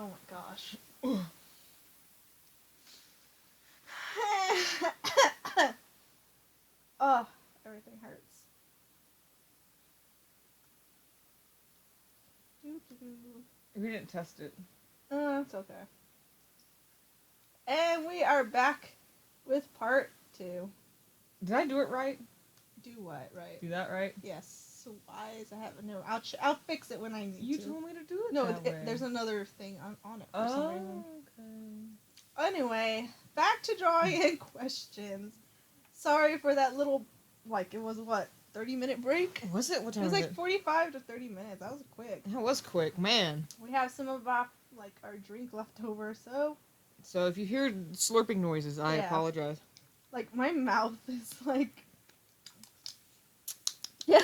Oh my gosh. Oh, everything hurts. We didn't test it. It's okay. And we are back with part 2. Did I do it right? Do what, right? Do that right? Yes. So why is I have no? I'll fix it when I need You to. told me to do it. No, that way. there's another thing on it for some reason. Okay. Anyway, back to drawing and questions. Sorry for that little, it was what, 30-minute break? Was it? What time It was was like 45 to 30 minutes. That was quick. That was quick, man. We have some of our drink left over, so So if you hear slurping noises, I Yeah. apologize. my mouth is yeah,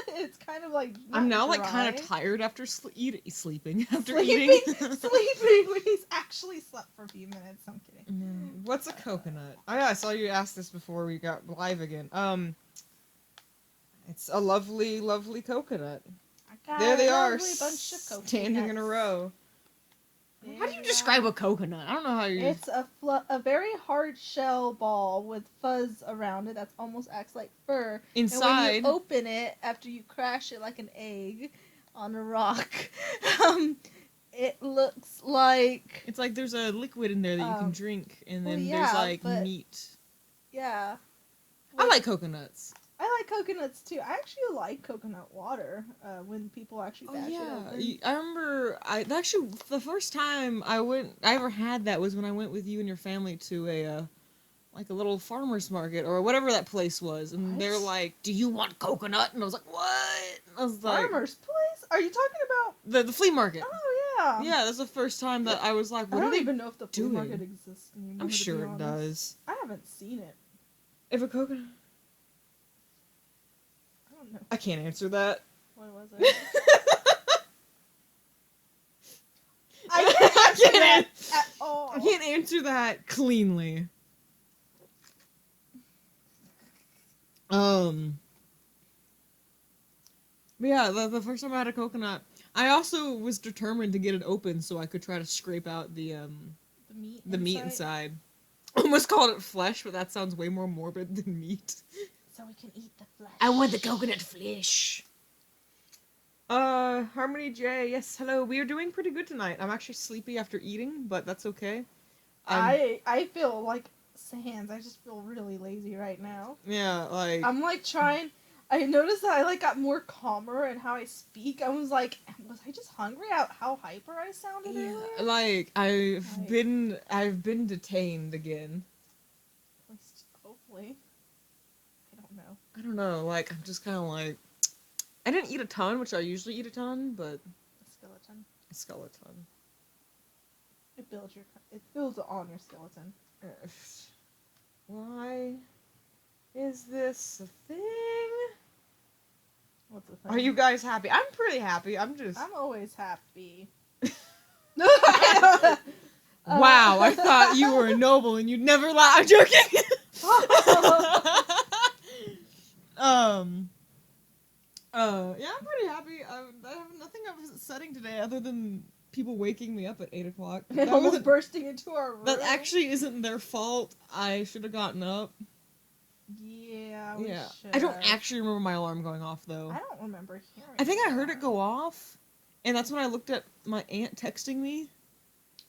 it's kind of I'm now dry. kind of tired after sleeping. After sleeping, eating. sleeping when he's actually slept for a few minutes. I'm kidding. What's a coconut? Oh yeah, I saw you ask this before we got live again. It's a lovely, lovely coconut. I got There they a are, lovely bunch of coconuts. standing in a row. How do you describe a coconut? I don't know how you. It's a very hard shell ball with fuzz around it that almost acts like fur. Inside. And when you open it after you crash it like an egg on a rock, it looks like. It's like there's a liquid in there that you can drink, and then yeah, there's meat. Yeah. I like coconuts. I like coconuts too. I actually like coconut water when people actually bash it open. I remember. The first time I ever had that was when I went with you and your family to a little farmer's market or whatever that place was, and they're like, "Do you want coconut?" And I was like, "What?" I was like, "Farmer's place? Are you talking about the flea market?" Oh yeah. Yeah, that's the first time that I was like, "What I are don't they even know if the flea doing?" market exists anymore. I'm sure it does. I haven't seen it. If a coconut. No. I can't answer that. What was it? I can't answer that at all. I can't answer that cleanly. But yeah, the first time I had a coconut, I also was determined to get it open so I could try to scrape out the meat inside. Almost called it flesh, but that sounds way more morbid than meat. So we can eat the flesh. I want the coconut flesh. Harmony J, yes, hello. We are doing pretty good tonight. I'm actually sleepy after eating, but that's okay. I feel like sans. I just feel really lazy right now. Yeah, I'm trying. I noticed that I got more calmer in how I speak. I was I just hungry at how hyper I sounded earlier? I've been detained again. At least hopefully. I don't know, I'm just kind of I didn't eat a ton, which I usually eat a ton, but... A skeleton. It builds on your skeleton. Why is this a thing? What's the thing? Are you guys happy? I'm pretty happy, I'm always happy. Wow, I thought you were a noble and you'd never lie. I'm joking! Yeah, I'm pretty happy. I have nothing upsetting today other than people waking me up at 8 o'clock. And almost bursting into our room. That actually isn't their fault. I should have gotten up. Yeah, I don't actually remember my alarm going off, though. I don't remember hearing I think I heard it go off, and that's when I looked at my aunt texting me,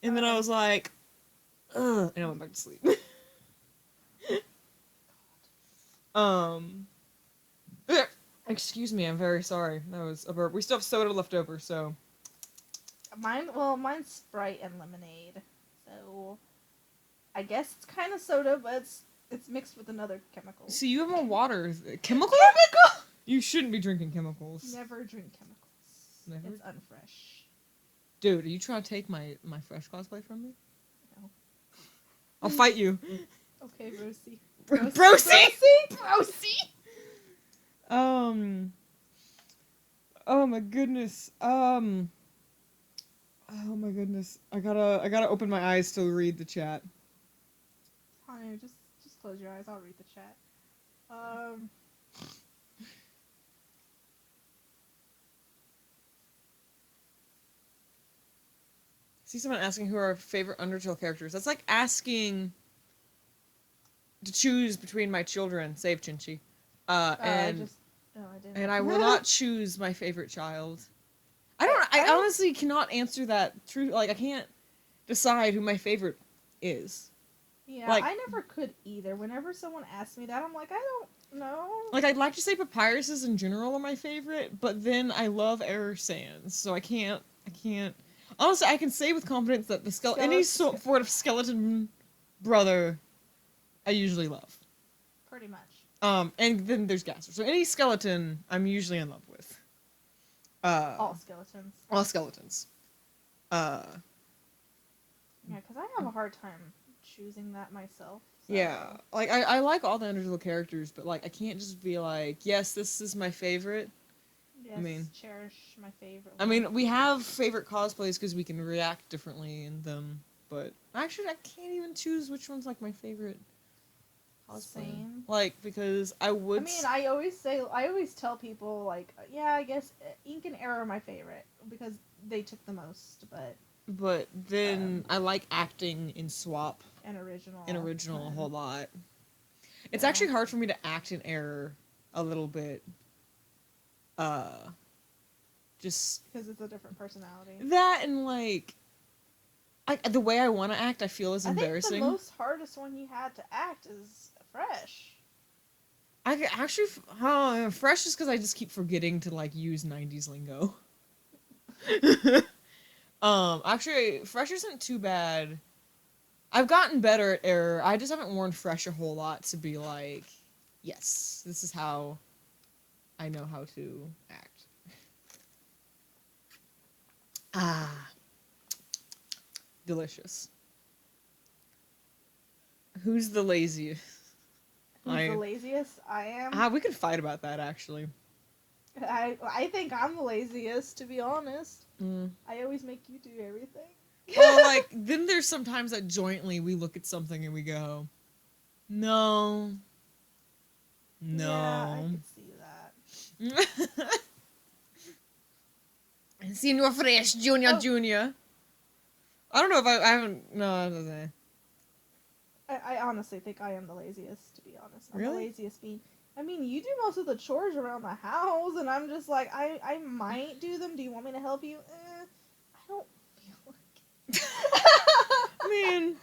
and then I was like, ugh, and I went back to sleep. Excuse me, I'm very sorry. That was a burp. We still have soda left over, so. Mine's Sprite and lemonade. So, I guess it's kind of soda, but it's mixed with another chemical. See, you have more water. Chemical? You shouldn't be drinking chemicals. Never drink chemicals. Never? It's unfresh. Dude, are you trying to take my fresh cosplay from me? No. I'll fight you. Okay, Rosie. Brosie! Oh my goodness. Oh my goodness. I gotta open my eyes to read the chat. Honey, just close your eyes. I'll read the chat. see someone asking who are our favorite Undertale characters. That's like asking to choose between my children, save Chinchi. And I didn't. and I will not choose my favorite child. I honestly cannot answer that true. Like, I can't decide who my favorite is. Yeah, like, I never could either. Whenever someone asks me that, I'm like, I don't know. Like, I'd like to say Papyruses in general are my favorite, but then I love Error Sands, so I can't. Honestly, I can say with confidence that any sort of skeleton brother, I usually love. Pretty much. And then there's Gasser. So any skeleton, I'm usually in love with. All skeletons. All skeletons. Yeah, because I have a hard time choosing that myself. So. Yeah, like I like all the Undertale characters, but like I can't just be like, yes, this is my favorite. Yes, I mean, cherish my favorite. I mean, we have favorite cosplays because we can react differently in them, but actually, I can't even choose which one's like my favorite cosplay. Same. Like, because I would. I mean, I always tell people like, yeah, I guess Ink and Arrow are my favorite because they took the most, But then I like acting in Swap. And original. A whole lot. It's actually hard for me to act in Error a little bit. Just because it's a different personality. That and like, the way I want to act, I feel is embarrassing. I think the most hardest one you had to act is Fresh. I actually, Fresh is because I just keep forgetting to like use 90s lingo. Actually, Fresh isn't too bad. I've gotten better at Error. I just haven't worn Fresh a whole lot to be like, yes, this is how I know how to act. Delicious. Who's the laziest? Who's the laziest? I am. We could fight about that, actually. I think I'm the laziest, to be honest. Mm. I always make you do everything. Well, like, then there's sometimes that jointly we look at something and we go, no. Yeah, I can see that. Senor Fresh, Junior. I don't know if I haven't, no, I don't know. I honestly think I am the laziest, to be honest. I'm Really? the laziest being. I mean, you do most of the chores around the house, and I'm just like, I might do them. Do you want me to help you? I don't feel like it. Man,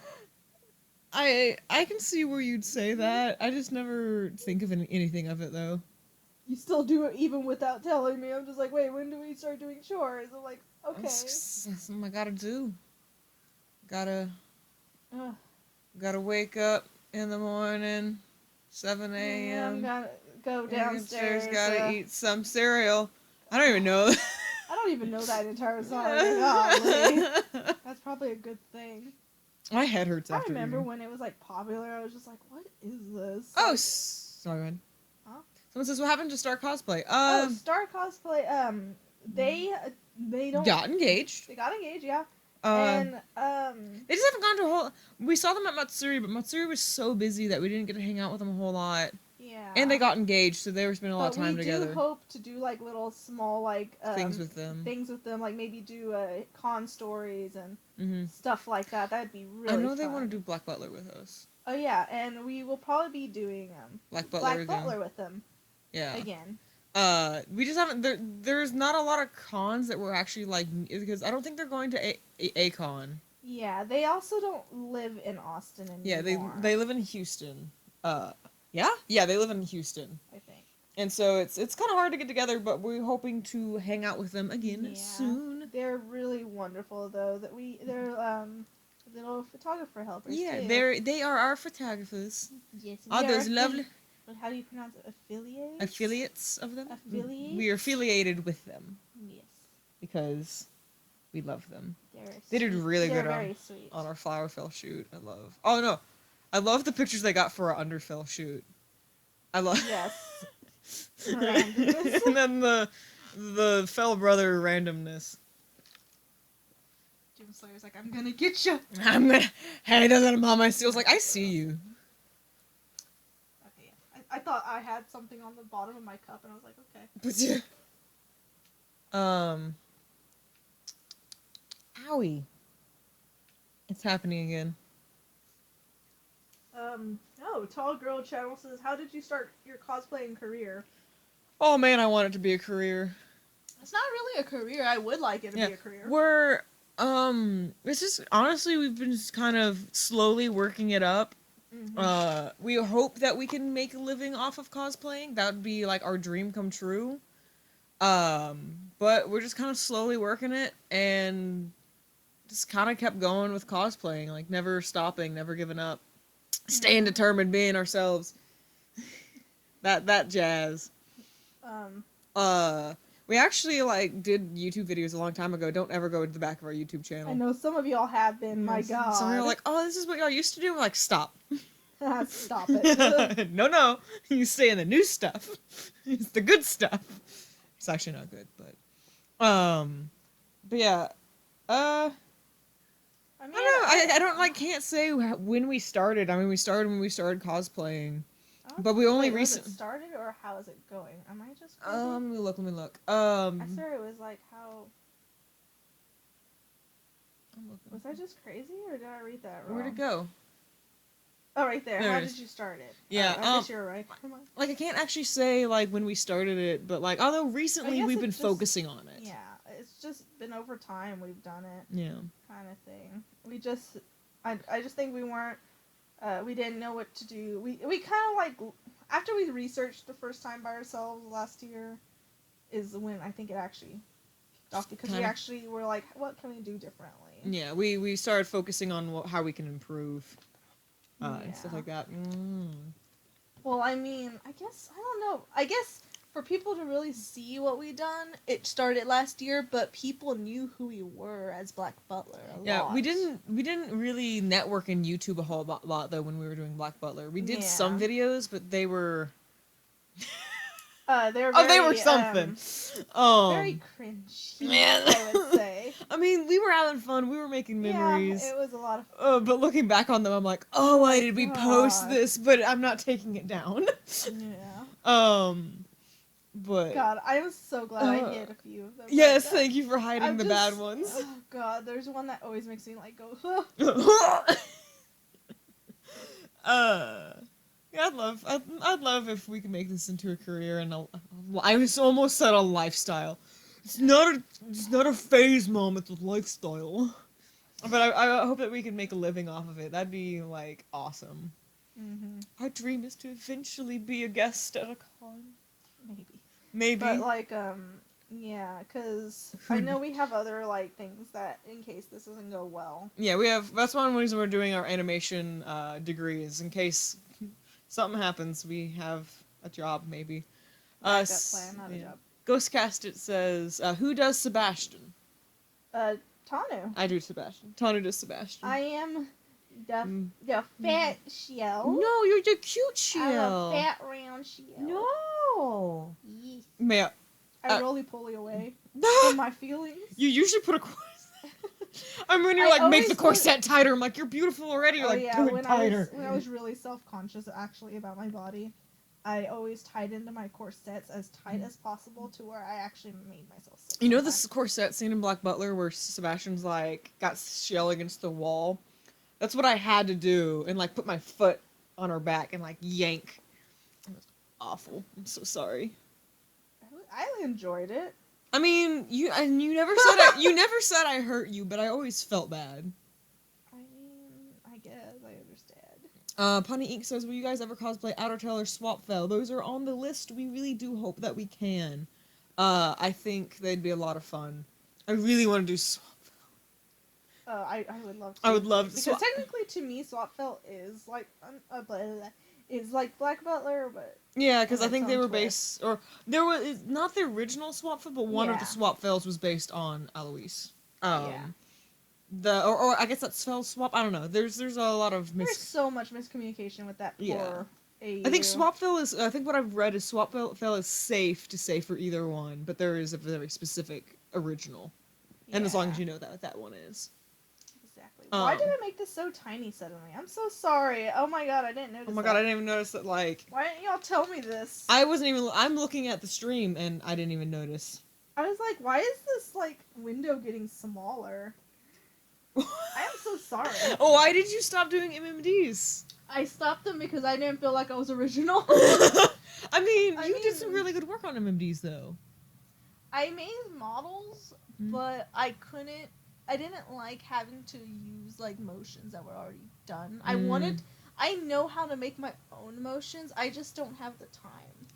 I can see where you'd say that. I just never think of anything of it, though. You still do it even without telling me. I'm just like, wait, when do we start doing chores? I'm like, okay. That's something I gotta do. Gotta wake up in the morning, 7 a.m. Gotta go downstairs. Gotta eat some cereal. I don't even know. I don't even know that entire song. Golly. That's probably a good thing. My head hurts I after remember eating. when it was like popular. I was just like, what is this? Oh, sorry, man. Huh? Someone says, what happened to Star Cosplay? Star Cosplay, they don't... Got engaged. They got engaged, yeah. They just haven't gone to a whole... We saw them at Matsuri, but Matsuri was so busy that we didn't get to hang out with them a whole lot. Yeah. And they got engaged, so they were spending a lot of time together. We do hope to do, like, little small, like... things with them. Like maybe do con stories and stuff like that. That'd be really I know fun. they want to do Black Butler with us. Oh, yeah, and we will probably be doing Black Butler with them. Yeah. Again. We just haven't... There's not a lot of cons that we're actually, like... Because I don't think they're going to a con. Yeah, they also don't live in Austin anymore. Yeah, they live in Houston. Yeah? Yeah, they live in Houston. I think. And so it's kind of hard to get together, but we're hoping to hang out with them again soon. They're really wonderful, though. They're little photographer helpers. Yeah, too. they are our photographers. Yes. Are those lovely? How do you pronounce it? Affiliates of them? Affiliates? We are affiliated with them. Yes. Because we love them. They're They did really good very sweet. on our Flower Fell shoot. Oh no. I love the pictures they got for our Underfell shoot. I love Yes. And then the Fell Brother randomness. Doomslayer's like, I'm gonna get you. Hey, doesn't Mama Seal's like, I see you. Okay, I thought I had something on the bottom of my cup, and I was like, okay. But yeah. Owie. It's happening again. No, Tall Girl Channel says, how did you start your cosplaying career? Oh man, I want it to be a career. It's not really a career. I would like it to be a career. It's just, honestly, we've been just kind of slowly working it up. Mm-hmm. We hope that we can make a living off of cosplaying. That would be, like, our dream come true. But we're just kind of slowly working it, and just kind of kept going with cosplaying, like, never stopping, never giving up. Staying determined, being ourselves. That jazz. We actually, like, did YouTube videos a long time ago. Don't ever go to the back of our YouTube channel. I know some of y'all have been, my god. Some of y'all are like, oh, this is what y'all used to do? We're like, stop. Stop it. No. You stay in the new stuff. It's the good stuff. It's actually not good, but yeah. I mean, I don't, like, can't say when we started. I mean, we started when we started cosplaying. But we only recently started, or how is it going? Am I just crazy? Let me look. I swear it was like how. I'm looking. Was I just crazy, or did I read that wrong? Where'd it go? Oh, right there. There How it is. did you start it? Yeah, I guess you're right. Come on. Like, I can't actually say, like, when we started it, but, like, although recently we've been focusing on it. Yeah, it's just been over time we've done it. Yeah. Kind of thing. I just think we weren't. We didn't know what to do. We kind of like, after we researched the first time by ourselves last year, is when I think it actually kicked off, because we actually were like, what can we do differently? Yeah, we started focusing on how we can improve, and stuff like that. Well, I mean, I guess, I don't know. I guess for people to really see what we done, it started last year, but people knew who we were as Black Butler a lot. We didn't really network in YouTube a whole lot though when we were doing Black Butler. We did some videos, but they were they were something. Very cringy, man. I would say. I mean, we were having fun. We were making memories. Yeah, it was a lot of fun. But looking back on them, I'm like, oh, why did we post this? But I'm not taking it down. Yeah. But God, I was so glad I hid a few of them. Yes, thank you for hiding the bad ones. Oh God, there's one that always makes me like go. Yeah, I'd love if we could make this into a career, and I almost said a lifestyle. It's not a phase, Mom. It's a lifestyle. But I hope that we can make a living off of it. That'd be, like, awesome. Our dream is to eventually be a guest at a con. Maybe. But, like, yeah, because I know we have other, like, things that, in case this doesn't go well. Yeah, that's one reason we're doing our animation degrees, in case something happens, we have a job, maybe. Backup plan, not a job. Ghostcast, it says, who does Sebastian? Tanu. I do Sebastian. Tanu does Sebastian. I am the fat shell. No, you're the cute shell. I'm a fat round shell. No. Yes. May I roly-poly away from my feelings. You usually put a corset. I mean, when you're like, make the corset tighter. I'm like, you're beautiful already. You're like, do it tighter. When I was really self-conscious, actually, about my body, I always tied into my corsets as tight as possible to where I actually made myself sick. You know this corset scene in Black Butler where Sebastian's, like, got shell against the wall? That's what I had to do, and, like, put my foot on her back and, like, yank. It was awful. I'm so sorry. I enjoyed it. I mean, you never said I hurt you, but I always felt bad. I mean, I guess I understand. Punny Ink says, will you guys ever cosplay Outer Tail or Swap Fell? Those are on the list. We really do hope that we can. I think they'd be a lot of fun. I really want to do Swap Fell. I would love to. I would love to. Because technically, to me, Swap Fell is like Black Butler, but yeah, because I think they were based, or there was not the original Swap Fell, but one of the Swap Fells was based on Alois. Or I guess that's Fell Swap. I don't know. There's a lot of there's so much miscommunication with that poor AU. I think Swap Fell is. I think what I've read is Swap Fell is safe to say for either one, but there is a very specific original, and as long as you know that that one is. Exactly. Why did I make this so tiny suddenly? I'm so sorry. Oh my god, I didn't notice. Oh my god, I didn't even notice that. Like, why didn't y'all tell me this? I wasn't even. I'm looking at the stream and I didn't even notice. I was like, why is this like window getting smaller? I am so sorry. Oh, why did you stop doing MMDs? I stopped them because I didn't feel like I was original. I mean, I you did mean- some really good work on MMDs, though. I made models, but I didn't like having to use like motions that were already done. I know how to make my own motions. I just don't have the time.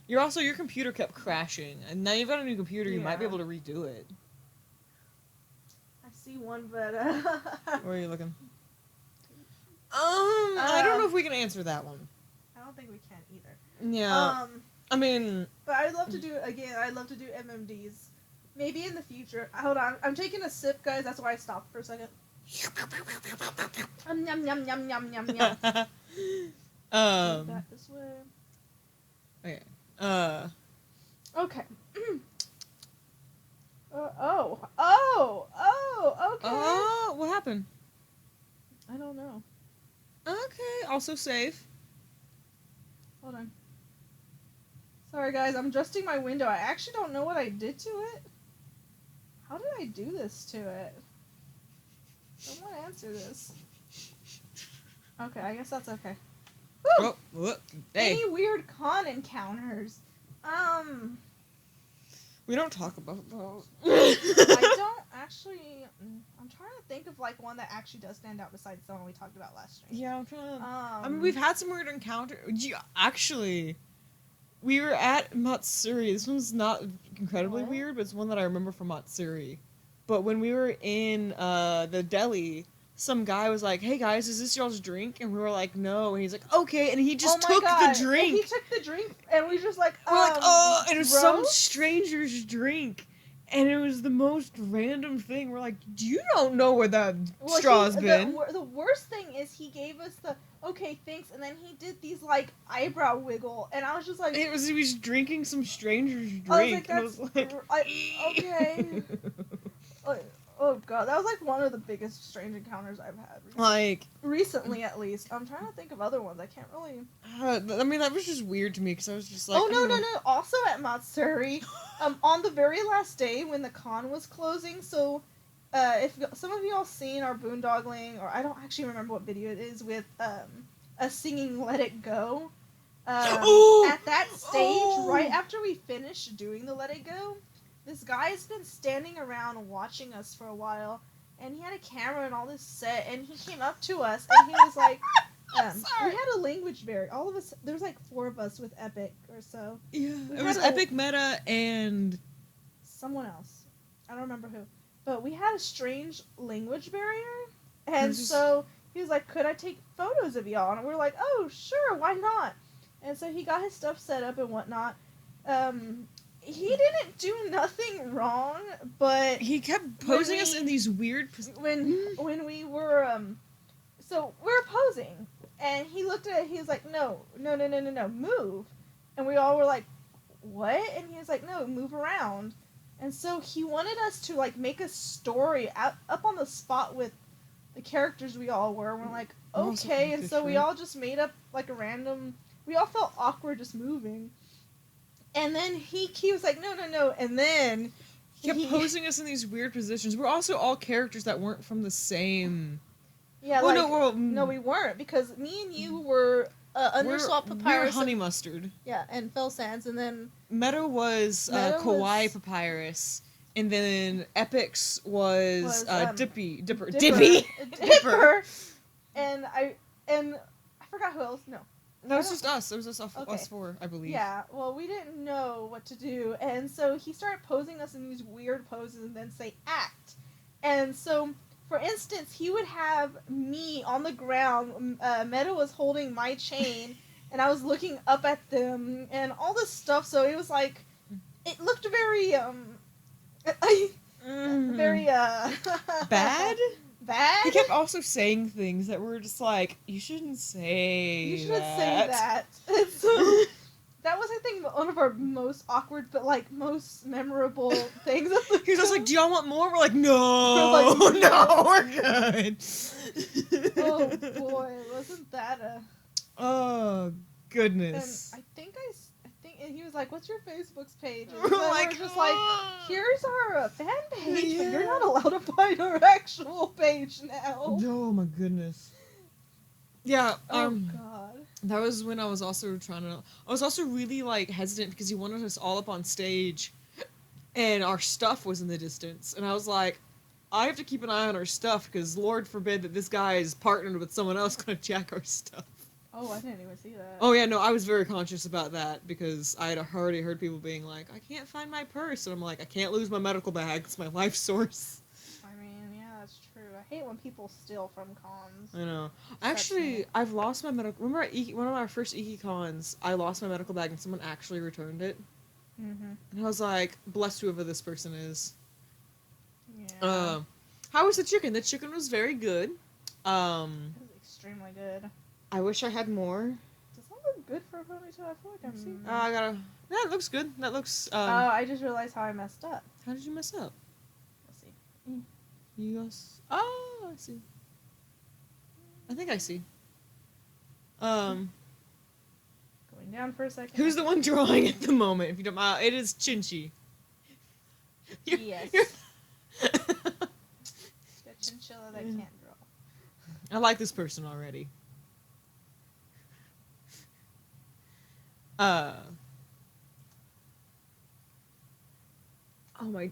Your computer kept crashing, and now you've got a new computer. You might be Yeah. able to redo it. I see one, but Where are you looking? I don't know if we can answer that one. I don't think we can either. Yeah. I mean, But I'd love to do I'd love to do MMDs. Maybe in the future. Hold on. I'm taking a sip, guys. That's why I stopped for a second. Yum yum yum yum yum yum yum. That this way. Okay. Okay. Okay. Oh, what happened? I don't know. Okay, also safe. Hold on. Sorry, guys. I'm adjusting my window. I actually don't know what I did to it. How did I do this to it? Someone answer this. Okay, I guess that's okay. Woo! Oh, hey. Any weird con encounters? We don't talk about those. I don't actually. I'm trying to think of like one that actually does stand out besides the one we talked about last stream. Yeah, I'm trying to. I mean, we've had some weird encounters. Actually, we were at Matsuri. This one's not incredibly What? weird, but it's one that I remember from Matsuri. But when we were in the deli, some guy was like, "Hey guys, is this y'all's drink?" And we were like, "No." And he's like, "Okay." And he just Oh my took God. the drink. And he took the drink, and we just like, We're like, "Oh!" And it was some gross? stranger's drink. And it was the most random thing. We're like, you don't know where that Well, straw's been. The worst thing is he gave us the okay, thanks, and then he did these like eyebrow wiggle, and I was just like, He was drinking some stranger's drink. I was like, and I was like, okay. Oh god, that was like one of the biggest strange encounters I've had. Recently, at least. I'm trying to think of other ones. I can't really. I mean, that was just weird to me because I was just like, Oh no! Also at Matsuri, on the very last day when the con was closing. So, if some of y'all seen our boondoggling, or I don't actually remember what video it is with us singing "Let It Go." At that stage, right after we finished doing the "Let It Go," this guy's been standing around watching us for a while, and he had a camera and all this set, and he came up to us, and he was like, we had a language barrier. All of us, there's like 4 of us with Epic or so. Yeah, We it was had a- Epic Meta and Someone else. I don't remember who. But we had a strange language barrier, and so he was like, could I take photos of y'all? And we're like, oh, sure, why not? And so he got his stuff set up and whatnot. He didn't do nothing wrong, but he kept posing us in these weird positions. when we were so we're posing, and he looked at it, he was like, no, move. And we all were like, what? And he was like, no, move around. And so he wanted us to like make a story up on the spot with the characters we all were. We're like, okay. And so we all just made up like a random, we all felt awkward just moving. And then he was like, no. And then he kept posing us in these weird positions. We're also all characters that weren't from the same. Yeah, no, we weren't, because me and you were Underswap Papyrus. We were Honey Mustard. Yeah, and Fell Sands, and then Meta was Kawaii Papyrus, and then Epix was Dipper. And I forgot who else. No. That was just us. It was just us 4, I believe. Yeah, well, we didn't know what to do, and so he started posing us in these weird poses and then say, act. And so, for instance, he would have me on the ground, Meta was holding my chain, and I was looking up at them, and all this stuff, so it was like, it looked very, very, bad? Bad? He kept also saying things that were just like, you shouldn't say that. And so, that was, I think, one of our most awkward, but, like, most memorable things. He was just like, do y'all want more? We're like, no. We're like, no, we're good. Oh, boy, wasn't that a... Oh, goodness. And I think and he was like, "What's your Facebook's page?" And We're then like, we're just like, "Ah." "Here's our fan page, but you're Yeah. not allowed to find our actual page now." Oh my goodness. Yeah. Oh God. That was when I was also I was also really like hesitant because he wanted us all up on stage, and our stuff was in the distance, and I was like, I have to keep an eye on our stuff because Lord forbid that this guy is partnered with someone else gonna jack our stuff. Oh, I didn't even see that. Oh yeah, no, I was very conscious about that because I had already heard people being like, I can't find my purse, and I'm like, I can't lose my medical bag. It's my life source. I mean, yeah, that's true. I hate when people steal from cons. I know. Upsets Actually, me. I've lost my medical. Remember at one of our first Iki cons, I lost my medical bag and someone actually returned it, Mm-hmm. and I was like, bless whoever this person is. Yeah. How was the chicken? The chicken was very good. It was extremely good. I wish I had more. Does that look good for a ponytail? I feel like I'm seeing. I gotta. Yeah, it looks good. That looks. Oh, I just realized how I messed up. How did you mess up? Let's see. You guys. Oh, I see. I think I see. Going down for a second. Who's the one drawing at the moment? If you don't mind, it is Chinchi. Yes. you're- The chinchilla that can't draw. I like this person already. Oh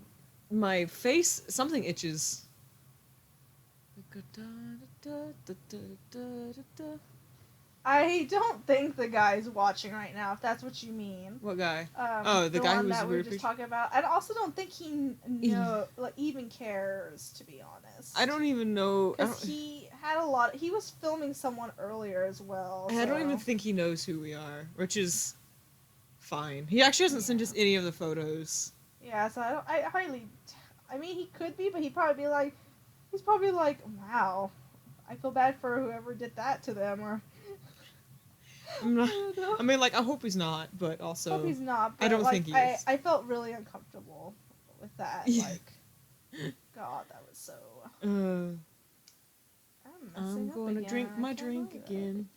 my face, something itches. I don't think the guy's watching right now, if that's what you mean. What guy? The the guy one who's that we were weird just picture? talking about. I also don't think he even cares, to be honest. I don't even know. Because he had a lot. He was filming someone earlier as well. I don't so- even think he knows who we are, which is fine. He actually hasn't sent us any of the photos. Yeah, so I highly. I mean, he could be, but he'd probably be like. He's probably like, wow, I feel bad for whoever did that to them, or. I'm not, I don't know. I mean, like, I hope he's not, but I also. hope he's not. But I don't like, think he is. I felt really uncomfortable with that. Yeah. Like, God, that was so. I'm messing up going to again. drink I my can't drink believe it. again.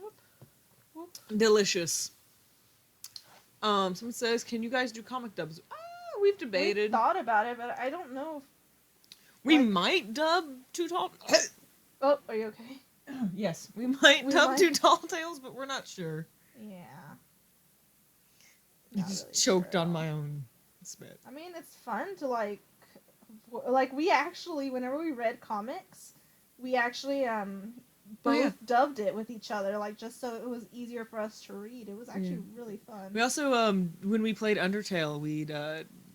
Nope. Whoop. Delicious. Someone says, can you guys do comic dubs? We've debated. We thought about it, but I don't know. We like- might dub Two Tall. Oh, are you okay? Yes, we might We dub might. Two Tall Tales, but we're not sure. Yeah. I Not just really choked sure at on all. my own spit. I mean, it's fun to like we actually, whenever we read comics, we actually both yeah. dubbed it with each other, like just so it was easier for us to read. It was actually really fun. We also, when we played Undertale, we'd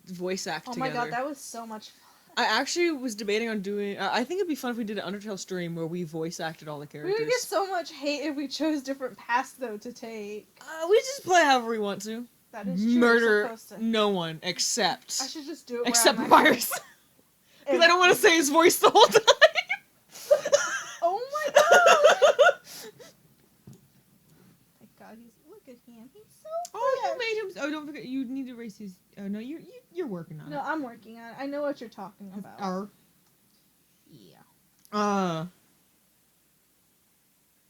voice act Oh together. my god, that was so much fun. I actually was debating on doing. I think it'd be fun if we did an Undertale stream where we voice acted all the We characters. would get so much hate if we chose different paths though to take. We just play however we want to. That is true. You're Murder supposed to. no one except I should just do it. except where I'm Papyrus. Because I don't want to say his voice the whole time. Oh my god! My god, look at him. He's so Oh, fresh. you made him. Oh, don't forget. You need to erase his. Oh no, you're working on No, it. I'm working on it. I know what you're talking about. Yeah.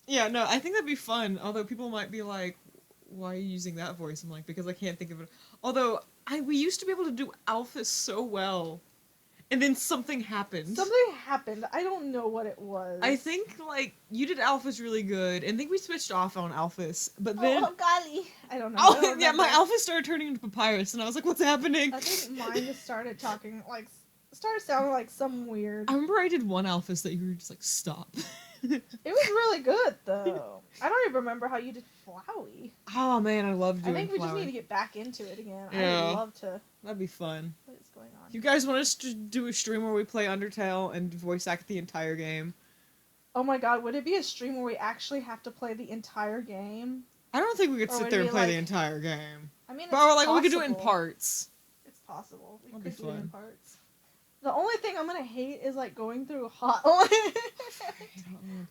Yeah, no, I think that'd be fun. Although people might be like, "Why are you using that voice?" I'm like, because I can't think of it. Although we used to be able to do Alphys so well, and then something happened. Something happened. I don't know what it was. I think like you did Alphys really good, and I think we switched off on Alphys, but then Oh, golly. I don't know. I oh don't yeah, my remember. Alphys started turning into Papyrus, and I was like, "What's happening?" I think mine just started talking like started sounding like some weird. I remember I did one Alphys that you were just like, "Stop." It was really good though. I don't even remember how you did Flowey. Oh man, I love I doing think we just Flower. need to get back into it again. I Yeah. would love to. That'd be fun. What is going on? You guys want us to do a stream where we play Undertale and voice act the entire game? Oh my god, would it be a stream where we actually have to play the entire game? I don't think we could Or sit would there it and be play the like- entire game. I mean, it's But or, like we could do it in possible. parts. It's possible. We That'd could be do it in fun. parts. The only thing I'm gonna hate is like going through Hotline.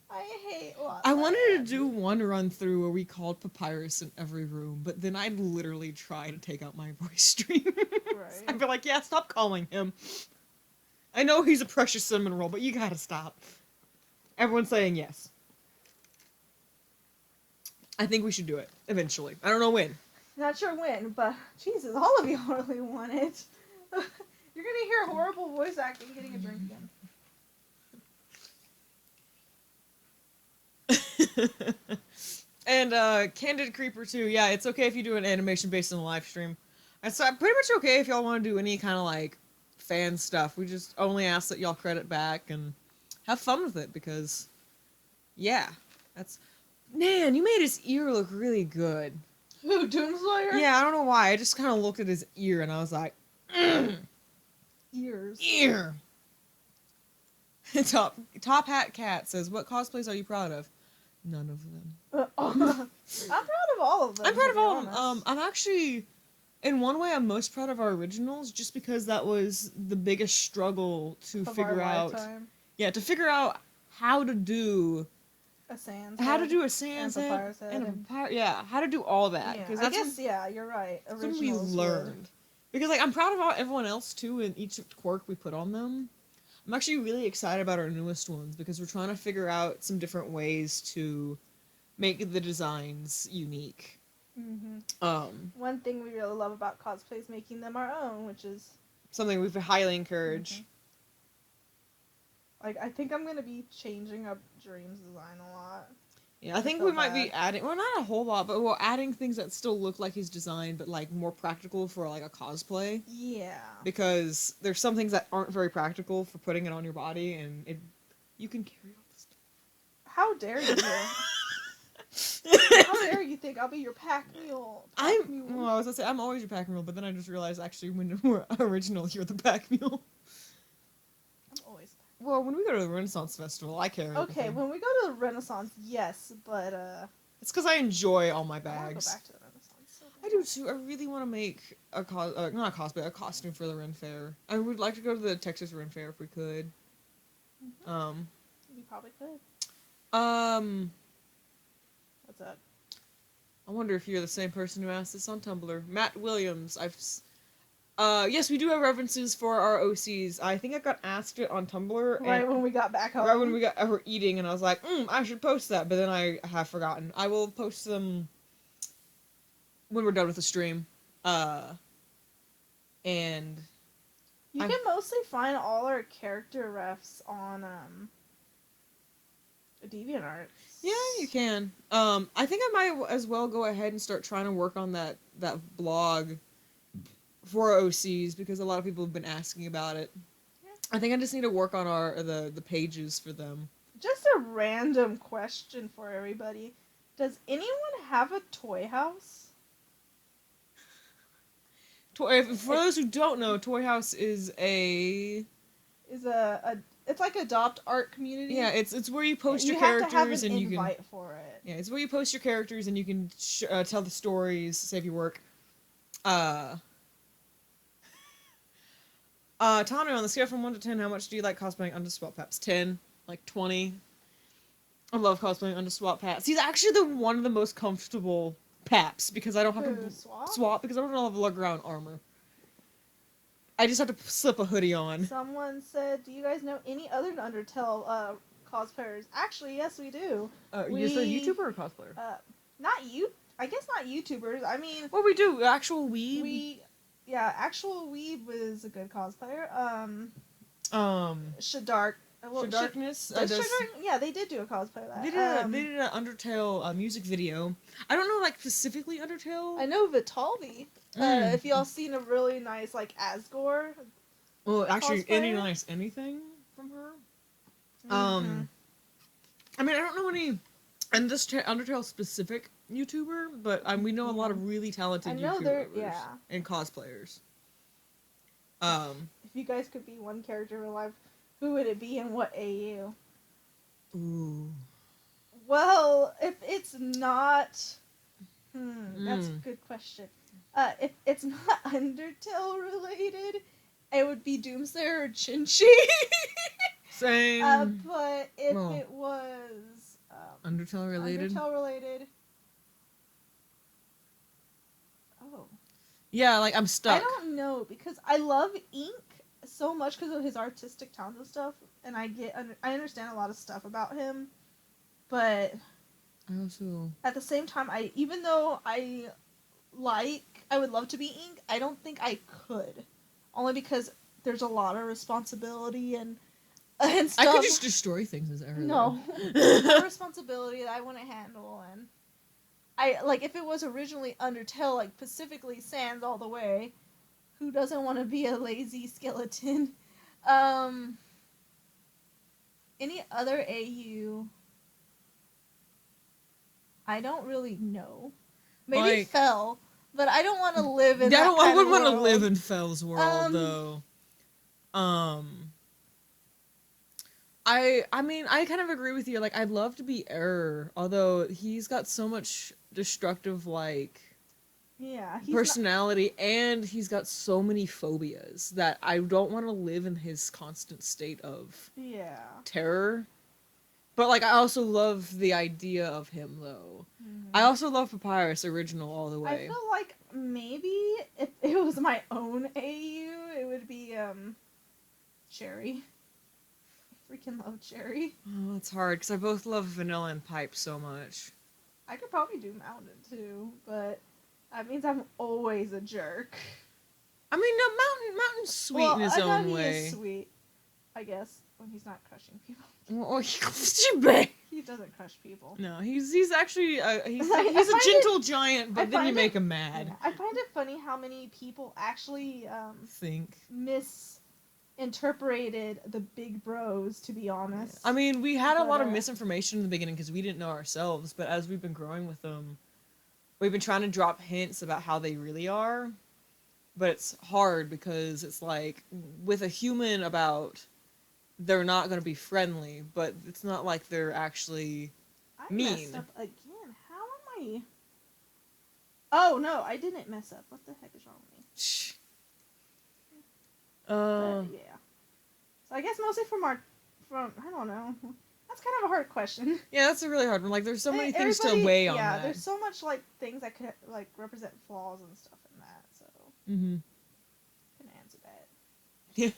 I hate Hotline. I wanted to do one run through where we called Papyrus in every room, but then I'd literally try to take out my voice stream. Right. I'd be like, yeah, stop calling him. I know he's a precious cinnamon roll, but you gotta stop. Everyone's saying yes. I think we should do it eventually. I don't know when. Not sure when, but Jesus, all of you really want it. You're gonna hear horrible voice acting getting a drink again. And Candid Creeper too. Yeah, it's okay if you do an animation based on the live stream. It's pretty much okay if y'all want to do any kind of like fan stuff. We just only ask that y'all credit back and have fun with it because, yeah, that's. Man, you made his ear look really good. Who, Doomslayer? Yeah, I don't know why. I just kind of looked at his ear and I was like, Ears. ear. Top Hat Cat says, "What cosplays are you proud of?" None of them. I'm proud of all of them. I'm proud to of be all of them. honest. I'm actually, in one way, I'm most proud of our originals, just because that was the biggest struggle to Of figure our out. lifetime. Yeah, to figure out how to do A sans how to head do a sans and head papyrus head and a and- papyrus. Yeah, how to do all that Yeah, because I that's guess yeah, you're right. when we Originals learned. Because like I'm proud of everyone else too, and each quirk we put on them. I'm actually really excited about our newest ones because we're trying to figure out some different ways to make the designs unique. One thing we really love about cosplay is making them our own, which is Something we've highly encouraged. like I think I'm gonna be changing up Dream's design a lot. Yeah, I think feel we might be bad. adding, well, not a whole lot, but we're adding things that still look like his design, but like more practical for like a cosplay. Yeah. Because there's some things that aren't very practical for putting it on your body, and you can carry all this How dare you? stuff. How dare you think I'll be your pack mule? Well, I was gonna say I'm always your pack mule, but then I just realized actually when we're original, you're the pack mule. I'm always. Well, when we go to the Renaissance Festival, I carry. Okay, everything. when we go to the Renaissance, yes, but It's because I enjoy all my I want to go bags. back to the Renaissance. So I do too. I really want to make a not a cosplay, a costume for the Ren Fair. I would like to go to the Texas Ren Fair if we could. We probably could. What's that? I wonder if you're the same person who asked this on Tumblr. Matt Williams. Yes, we do have references for our OCs. I think I got asked it on Tumblr. Right when we got back home. Right when we were eating, and I was like, I should post that, but then I have forgotten. I will post them when we're done with the stream. And You can mostly find all our character refs on DeviantArt. yeah, you can. I think I might as well go ahead and start trying to work on that blog for OCs because a lot of people have been asking about it. Yeah. I think I just need to work on the pages for them. Just a random question for everybody. Does anyone have a toy house? For those who don't know, Toy House is It's like Adopt Art community. yeah, it's where you post your have characters to have an and you can invite for it. yeah, it's where you post your characters and you can tell the stories, save your work. Tanu, on the scale from 1 to 10, how much do you like cosplaying under swap paps? 10, like 20. I love cosplaying under swap paps. He's actually one of the most comfortable paps because I don't have to swap because I don't have Leground armor. I just have to slip a hoodie on. Someone said, "Do you guys know any other Undertale cosplayers?" Actually, yes, we do. Is it a YouTuber or cosplayer? Not you. I guess not YouTubers. I mean, Well, we do actual weeb. Actual Weeb is a good cosplayer. Shadark. Darkness. Yeah, they did do a cosplay of that. They did an Undertale music video. I don't know, like specifically Undertale. I know Vitalvi. If y'all seen a really nice like Asgore. Well, actually, any cosplayer? nice anything from her. Mm-hmm. I mean, I don't know any Undertale specific YouTuber, but we know a lot of really talented YouTubers and cosplayers. If you guys could be one character in real life, who would it be and what AU? Ooh. Well, if it's not... that's a good question. If it's not Undertale related, it would be Doomslayer or Chinchi. Same. But if it was... Undertale related? Undertale related... Oh. Yeah, like I'm stuck. I don't know, because I love Ink so much because of his artistic talent and stuff, and I understand a lot of stuff about him, but I also... At the same time, even though I would love to be ink, I don't think I could. Only because there's a lot of responsibility and stuff. I could just destroy things as ever. No. There's more responsibility that I wouldn't handle, and if it was originally Undertale, like specifically Sans all the way, who doesn't want to be a lazy skeleton? Any other AU? I don't really know. Maybe Fell, but I don't want to live in that I wouldn't want to live in Fell's world, though. I mean, I kind of agree with you. Like, I'd love to be Error, although he's got so much destructive, personality, and he's got so many phobias that I don't want to live in his constant state of terror. But, like, I also love the idea of him, though. Mm-hmm. I also love Papyrus original all the way. I feel like maybe if it was my own AU, it would be, Cherry. I freaking love Cherry. Oh, it's hard, because I both love Vanilla and Pipe so much. I could probably do Mountain, too, but that means I'm always a jerk. I mean, no, Mountain's sweet in his own way. He is sweet, I guess, when he's not crushing people. Oh, he doesn't crush people. No, he's actually he's a gentle giant, but then you make him mad. Yeah, I find it funny how many people actually think misinterpreted the big bros, to be honest. Yeah. I mean, we had a lot of misinformation in the beginning because we didn't know ourselves, but as we've been growing with them, we've been trying to drop hints about how they really are. But it's hard because it's like with a human about they're not going to be friendly, but it's not like they're actually mean. I messed up again. How am I? Oh no, I didn't mess up. What the heck is wrong with me? Shh. Yeah. So I guess mostly from I don't know. That's kind of a hard question. Yeah, that's a really hard one. Like, there's so many things to weigh on that. Yeah, there's so much things that could represent flaws and stuff in that. So. Mm-hmm. Couldn't answer that. Yeah.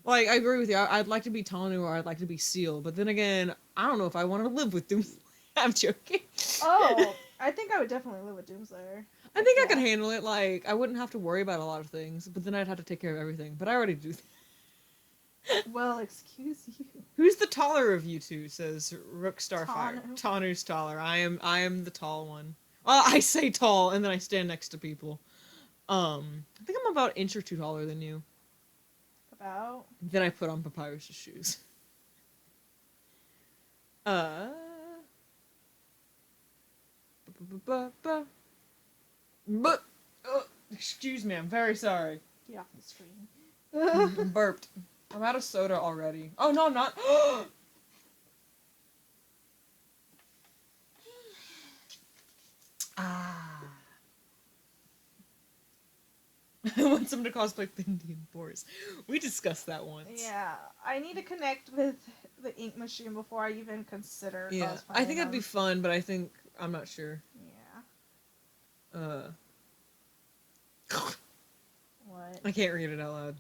Well, I agree with you. I'd like to be Tanu or I'd like to be Seal, but then again, I don't know if I want to live with Doomslayer. I'm joking. Oh, I think I would definitely live with Doomslayer. I think I could handle it. Like, I wouldn't have to worry about a lot of things, but then I'd have to take care of everything. But I already do that. Well, excuse you. Who's the taller of you two? Says Rook Starfire. Tanu's taller. I am the tall one. Well, I say tall, and then I stand next to people. I think I'm about an inch or two taller than you. About? Then I put on Papyrus's shoes. Excuse me, I'm very sorry. Get off the screen. I'm burped. I'm out of soda already. Oh, no, I'm not. I want someone to cosplay Indian Boars. We discussed that once. Yeah, I need to connect with the ink machine before I even consider cosplaying. I think it'd be fun, but I'm not sure. Yeah. What? I can't read it out loud.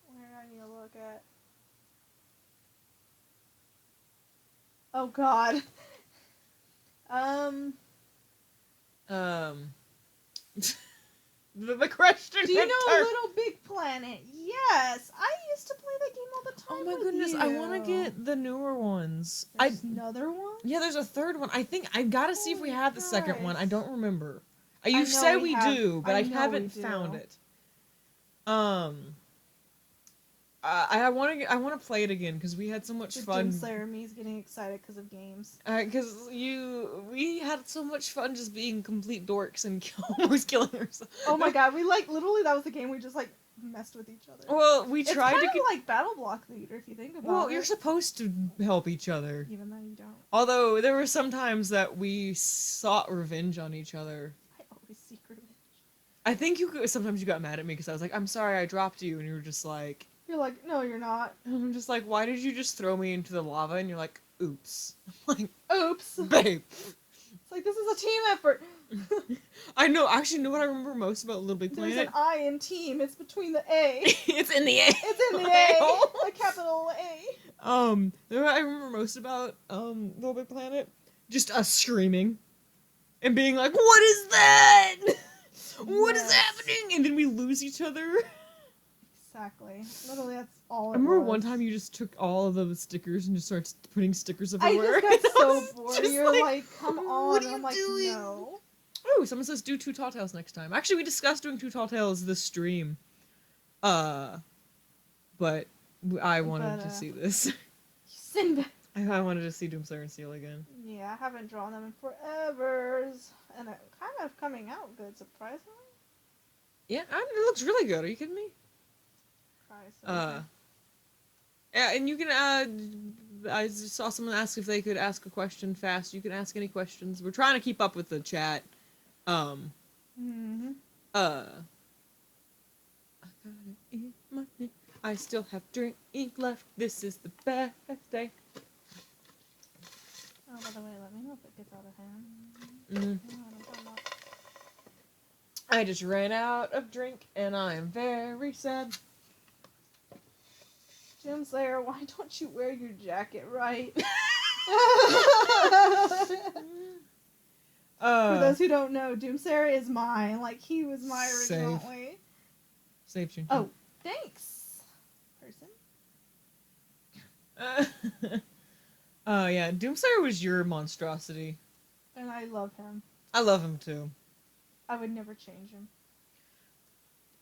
Where do I need to look at? Oh God. The question. Do you know Little Big Planet? Yes, I used to play that game all the time. Oh my goodness, I want to get the newer ones. There's another one? Yeah, there's a third one. I think I gotta see if we have the second one. I don't remember. You said we do, but I haven't found it. I want to play it again because we had so much fun. Doomslayer and me's getting excited because of games. Because we had so much fun just being complete dorks and almost killing ourselves. Oh my god, we literally that was the game we just messed with each other. Well, we tried to. It's kind of like Battle Block Leader if you think about it. Well, you're supposed to help each other, even though you don't. Although there were some times that we sought revenge on each other. I always seek revenge. I think sometimes you got mad at me because I was like, "I'm sorry, I dropped you," and you were just like. You're like, no, you're not. And I'm just like, why did you just throw me into the lava? And you're like, oops. I'm like, oops. Babe. It's like, this is a team effort. I know. Actually, know what I remember most about Little Big Planet? There's an I in team. It's between the A. It's in the A. It's in the A. A capital A. You know what I remember most about Little Big Planet? just us screaming and being like, "What is that? What is Yes. happening?" And then we lose each other. Exactly. Literally, that's all I it remember was. one time you just took all of the stickers and just started putting stickers I everywhere. just got so was bored. just You're like, come on. "What are And I'm you like, doing?" no. Oh, someone says do 2 Tall Tales next time. Actually, we discussed doing 2 Tall Tales this stream. But I wanted to see this. Sinbad. I wanted to see Doomslayer and Seal again. Yeah, I haven't drawn them in forever. And it kind of coming out good, surprisingly. Yeah, it looks really good. Are you kidding me? Yeah, and you can, I just saw someone ask if they could ask a question fast. You can ask any questions. We're trying to keep up with the chat. Mm-hmm. I got it in my hand. I still have drink left. This is the best day. Oh, by the way, let me know if it gets out of hand. I just ran out of drink, and I am very sad. Doomslayer, why don't you wear your jacket right? For those who don't know, Doomslayer is mine. Like, he was mine originally. Save Chinchi. Oh, thanks, person. Yeah, Doomslayer was your monstrosity. And I love him. I love him too. I would never change him.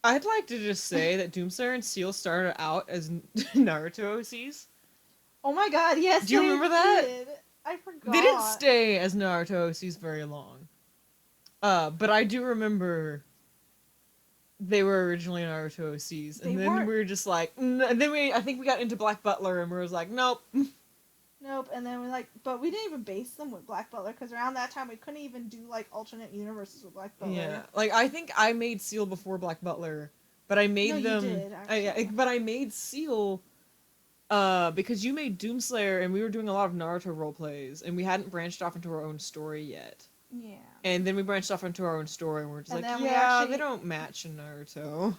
I'd like to just say that Doomslayer and Seal started out as Naruto OCs. Oh my god, yes. Do you remember that? Did. I forgot. They didn't stay as Naruto OCs very long. But I do remember they were originally Naruto OCs. And then we were just like, and then I think we got into Black Butler and we was like, nope. Nope, and then but we didn't even base them with Black Butler, because around that time we couldn't even do, like, alternate universes with Black Butler. Yeah, like, I think I made Seal before Black Butler, but I made them... you did, actually. But I made Seal, because you made Doomslayer, and we were doing a lot of Naruto roleplays, and we hadn't branched off into our own story yet. Yeah. And then we branched off into our own story, and we're just they don't match in Naruto.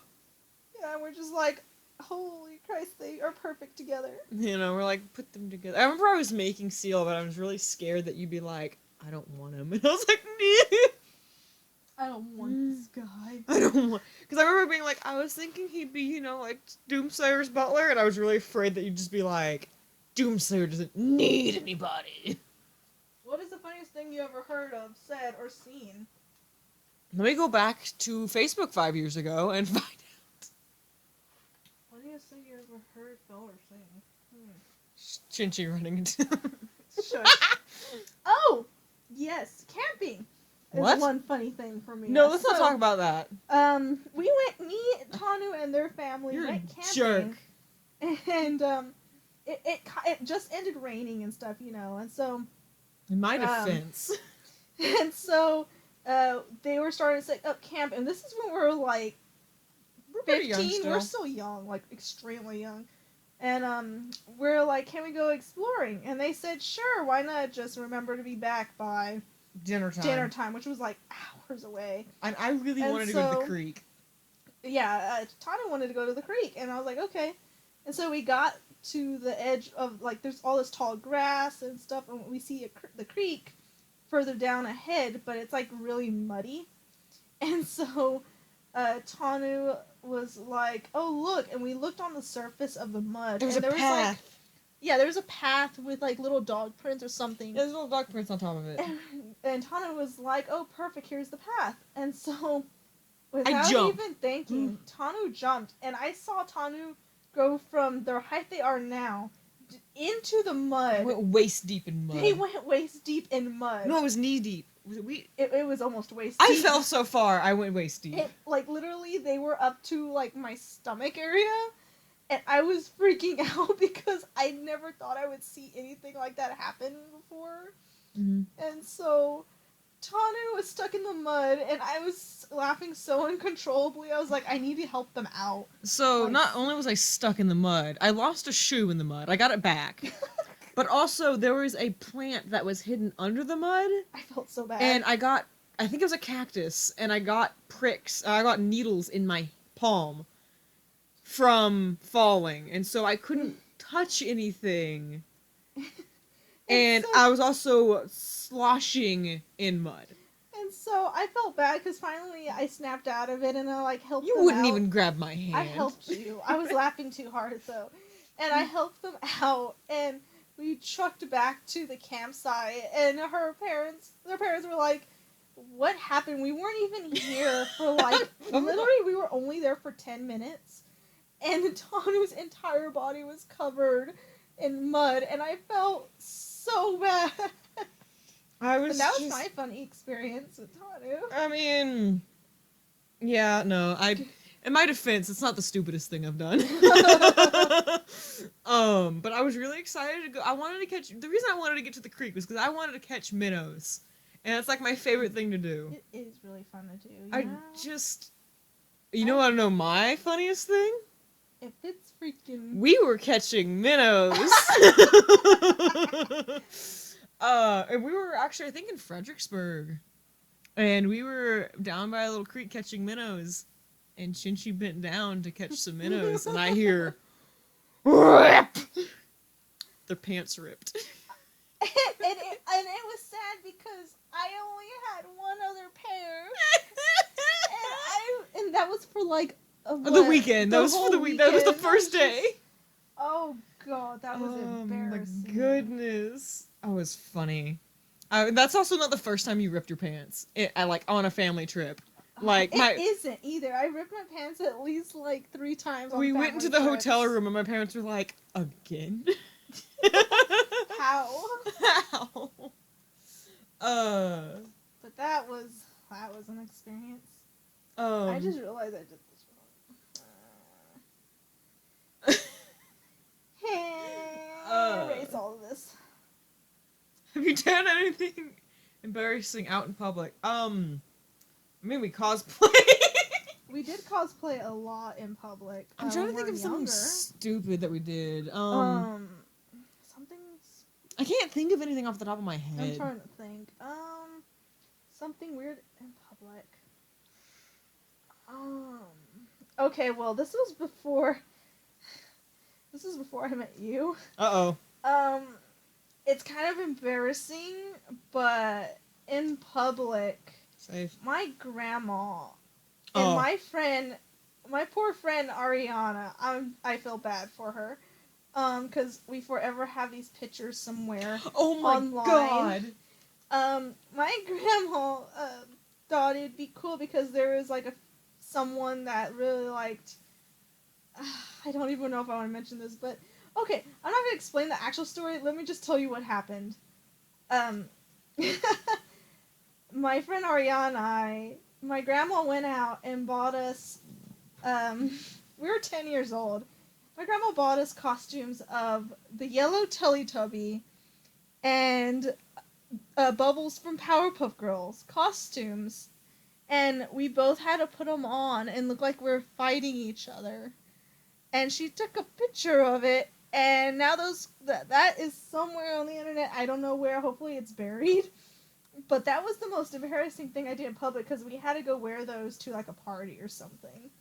Yeah, and we're just like, holy Christ, they are perfect together. You know, we're like, put them together. I remember I was making Seal, but I was really scared that you'd be like, I don't want him. And I was like, nah. I don't want this guy. I don't want... Because I remember being like, I was thinking he'd be, you know, like, Doomslayer's butler, and I was really afraid that you'd just be like, Doomslayer doesn't need anybody. What is the funniest thing you ever heard of, said, or seen? Let me go back to Facebook 5 years ago and find out. What do you say you ever heard, felt, or seen? Chinchi running into... Shush. Oh! Yes, camping. What? Is one funny thing for me. No, let's not talk about that. We went, me, Tanu, and their family You're went a camping. jerk. And, it just ended raining and stuff, you know, and so... In my defense. And so, they were starting to set up camp, and this is when we were, like, We're pretty young 15. still. We're still young, like, extremely young. And, we're like, can we go exploring? And they said, sure, why not just remember to be back by... Dinner time. Which was, like, hours away. And I really wanted to go to the creek. Yeah, Tana wanted to go to the creek, and I was like, okay. And so we got to the edge of, like, there's all this tall grass and stuff, and we see the creek further down ahead, but it's, like, really muddy. And so Tanu was like, oh, look, and we looked on the surface of the mud. There was and a path. Like, yeah, there was a path with, like, little dog prints or something. Yeah, there's little dog prints on top of it. And Tana was like, oh, perfect, here's the path. And so, without even thinking, Tanu jumped, and I saw Tanu go from the height they are now into the mud. Went waist deep in mud. They went waist deep in mud. No, it was knee deep. It was almost waist deep. I fell so far, I went waist deep. Like, literally, they were up to, like, my stomach area. And I was freaking out because I never thought I would see anything like that happen before. Mm-hmm. And so, Tanu was stuck in the mud, and I was laughing so uncontrollably. I was like, I need to help them out. So, like, not only was I stuck in the mud, I lost a shoe in the mud. I got it back. But also, there was a plant that was hidden under the mud. I felt so bad. And I think it was a cactus, and I got pricks. I got needles in my palm from falling, and so I couldn't touch anything. And so, I was also sloshing in mud. and so I felt bad because finally I snapped out of it and I like helped You them wouldn't out. even grab my hand. I helped you. I was laughing too hard though, and I helped them out. And we trucked back to the campsite, and their parents were like, "What happened? We weren't even here for like literally. We were only there for 10 minutes." And Tanu's entire body was covered in mud, and I felt so bad. But that was my funny experience with Tanu. I mean, yeah, no, in my defense, it's not the stupidest thing I've done. But I was really excited to go. The reason I wanted to get to the creek was because I wanted to catch minnows. And it's like my favorite thing to do. It is really fun to do. You know what I know my funniest thing? If it's freaking... We were catching minnows. And we were actually, I think, in Fredericksburg. And we were down by a little creek catching minnows. And Chinchi bent down to catch some minnows. And I hear, rip! Their pants ripped. and it was sad because I only had one other pair. and that was for like the weekend. That was for the week. That was the first day. Oh god, that was embarrassing. Oh my goodness, that was funny. That's also not the first time you ripped your pants. On a family trip. It isn't either. I ripped my pants at least like 3 times. We went into the hotel room and my parents were like, "Again? How? How?" But that was an experience. I just realized I did this wrong. Erase all of this. Have you done anything embarrassing out in public? We cosplay. We did cosplay a lot in public. I'm trying to think of something stupid that we did. Something. I can't think of anything off the top of my head. I'm trying to think. Something weird in public. Okay, well, this was before I met you. Uh-oh. It's kind of embarrassing, but in public, safe. My grandma and my poor friend Ariana, I feel bad for her. Because we forever have these pictures somewhere online. My grandma thought it'd be cool because there was like someone that really liked. I don't even know if I want to mention this, but okay, I'm not gonna explain the actual story. Let me just tell you what happened. My friend Ariana, my grandma went out and bought us. We were 10 years old. My grandma bought us costumes of the yellow Teletubby and Bubbles from Powerpuff Girls costumes. And we both had to put them on and look like we were fighting each other. And she took a picture of it, and now that is somewhere on the internet. I don't know where. Hopefully it's buried. But that was the most embarrassing thing I did in public because we had to go wear those to like a party or something.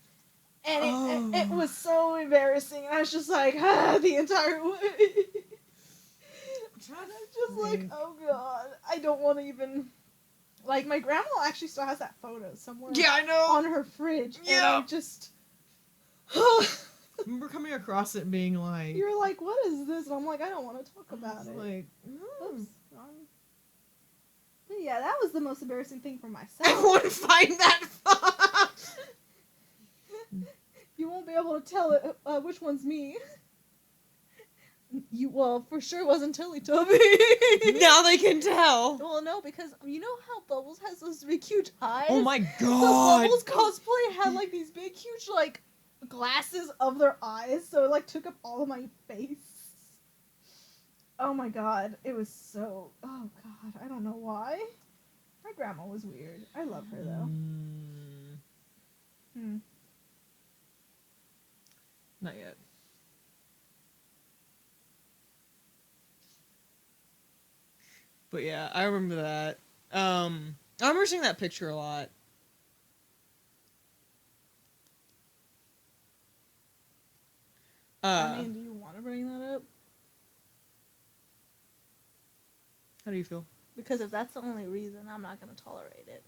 And it was so embarrassing. And I was just like, the entire way. And I'm just like, oh god, I don't want to even... Like, my grandma actually still has that photo somewhere. Yeah, I know. On her fridge. Yeah. And I just... I remember coming across it being like... You're like, what is this? And I'm like, I don't want to talk about it. Like, no. Oops. But yeah, that was the most embarrassing thing for myself. I won't find that far. You won't be able to tell which one's me. For sure wasn't Teletubby. Now they can tell. Well, no, because you know how Bubbles has those big, huge eyes? Oh my god. So Bubbles cosplay had like these big, huge, like, glasses of their eyes, so it like took up all of my face. Oh my god, it was so... Oh god, I don't know why. My grandma was weird. I love her though. Not yet. But yeah, I remember that. I remember seeing that picture a lot. I mean, do you want to bring that up? How do you feel? Because if that's the only reason, I'm not gonna tolerate it.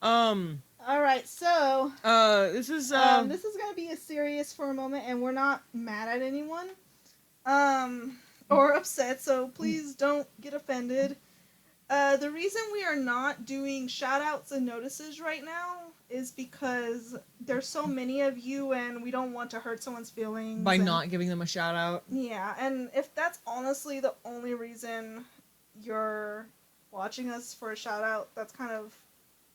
Um. All right, so This is this is gonna be a serious for a moment, and we're not mad at anyone, or upset. So please don't get offended. The reason we are not doing shout outs and notices right now is because there's so many of you and we don't want to hurt someone's feelings. by not giving them a shout out. Yeah, and if that's honestly the only reason you're watching us for a shout out, that's kind of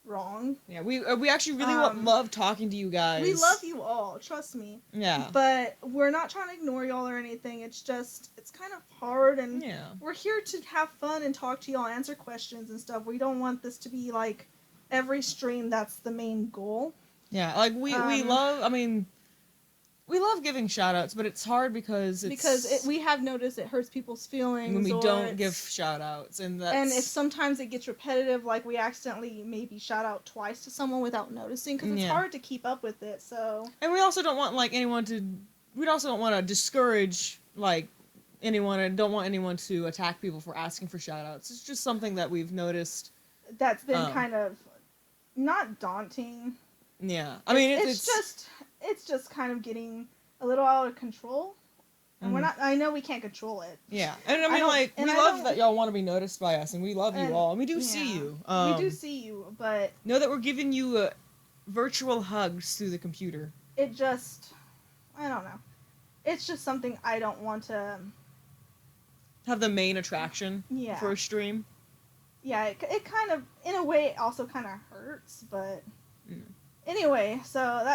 wrong. Yeah, we actually really love talking to you guys. We love you all, trust me. Yeah. But we're not trying to ignore y'all or anything. It's kind of hard, and Yeah. we're here to have fun and talk to y'all, answer questions and stuff. We don't want this to be like every stream that's the main goal. Yeah, like we love, I mean, we love giving shout outs, but it's hard because we have noticed it hurts people's feelings when we don't give shout outs, and if sometimes it gets repetitive, like we accidentally maybe shout out twice to someone without noticing, because it's hard to keep up with it. So, and we also don't want we also don't want to discourage like anyone, and don't want anyone to attack people for asking for shout outs. It's just something that we've noticed that's been kind of not daunting. Yeah, I mean it's just kind of getting a little out of control, and we're not. I know we can't control it. Yeah, and I mean, we love that y'all want to be noticed by us, and we love you all, and we do see you. We do see you, but know that we're giving you virtual hugs through the computer. It just, I don't know. It's just something I don't want to have the main attraction for a stream. Yeah, it kind of, in a way, it also kind of hurts, but anyway, so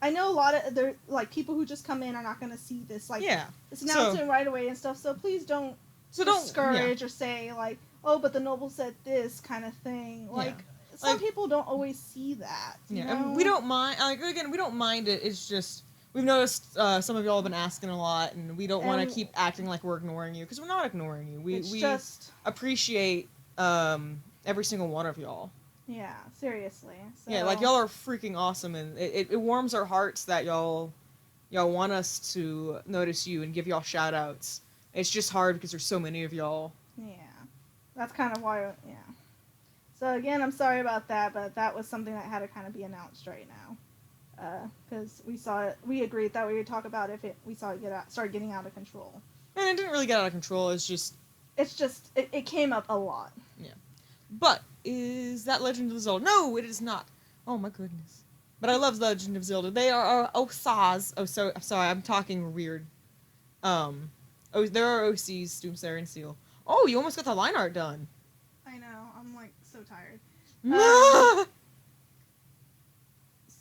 I know a lot of people who just come in are not going to see this this announcement right away and stuff. So please don't discourage or say like, oh, but the Noble said this kind of thing. Some people don't always see that. You know? And we don't mind. We don't mind it. It's just we've noticed some of y'all have been asking a lot, and we don't want to keep acting like we're ignoring you, because we're not ignoring you. We just appreciate every single one of y'all. Yeah, seriously. So. Yeah, y'all are freaking awesome, and it warms our hearts that y'all want us to notice you and give y'all shout outs. It's just hard because there's so many of y'all. Yeah, that's kind of why. Yeah. So again, I'm sorry about that, but that was something that had to kind of be announced right now, because we agreed that we would talk about if we saw it start getting out of control. And it didn't really get out of control. It came up a lot. Yeah. But, is that Legend of Zelda? No, it is not. Oh my goodness. But I love Legend of Zelda. They are OCs. Oh, sorry, I'm talking weird. There are OCs, Doomslayer and Seal. Oh, you almost got the line art done. I know, I'm so tired.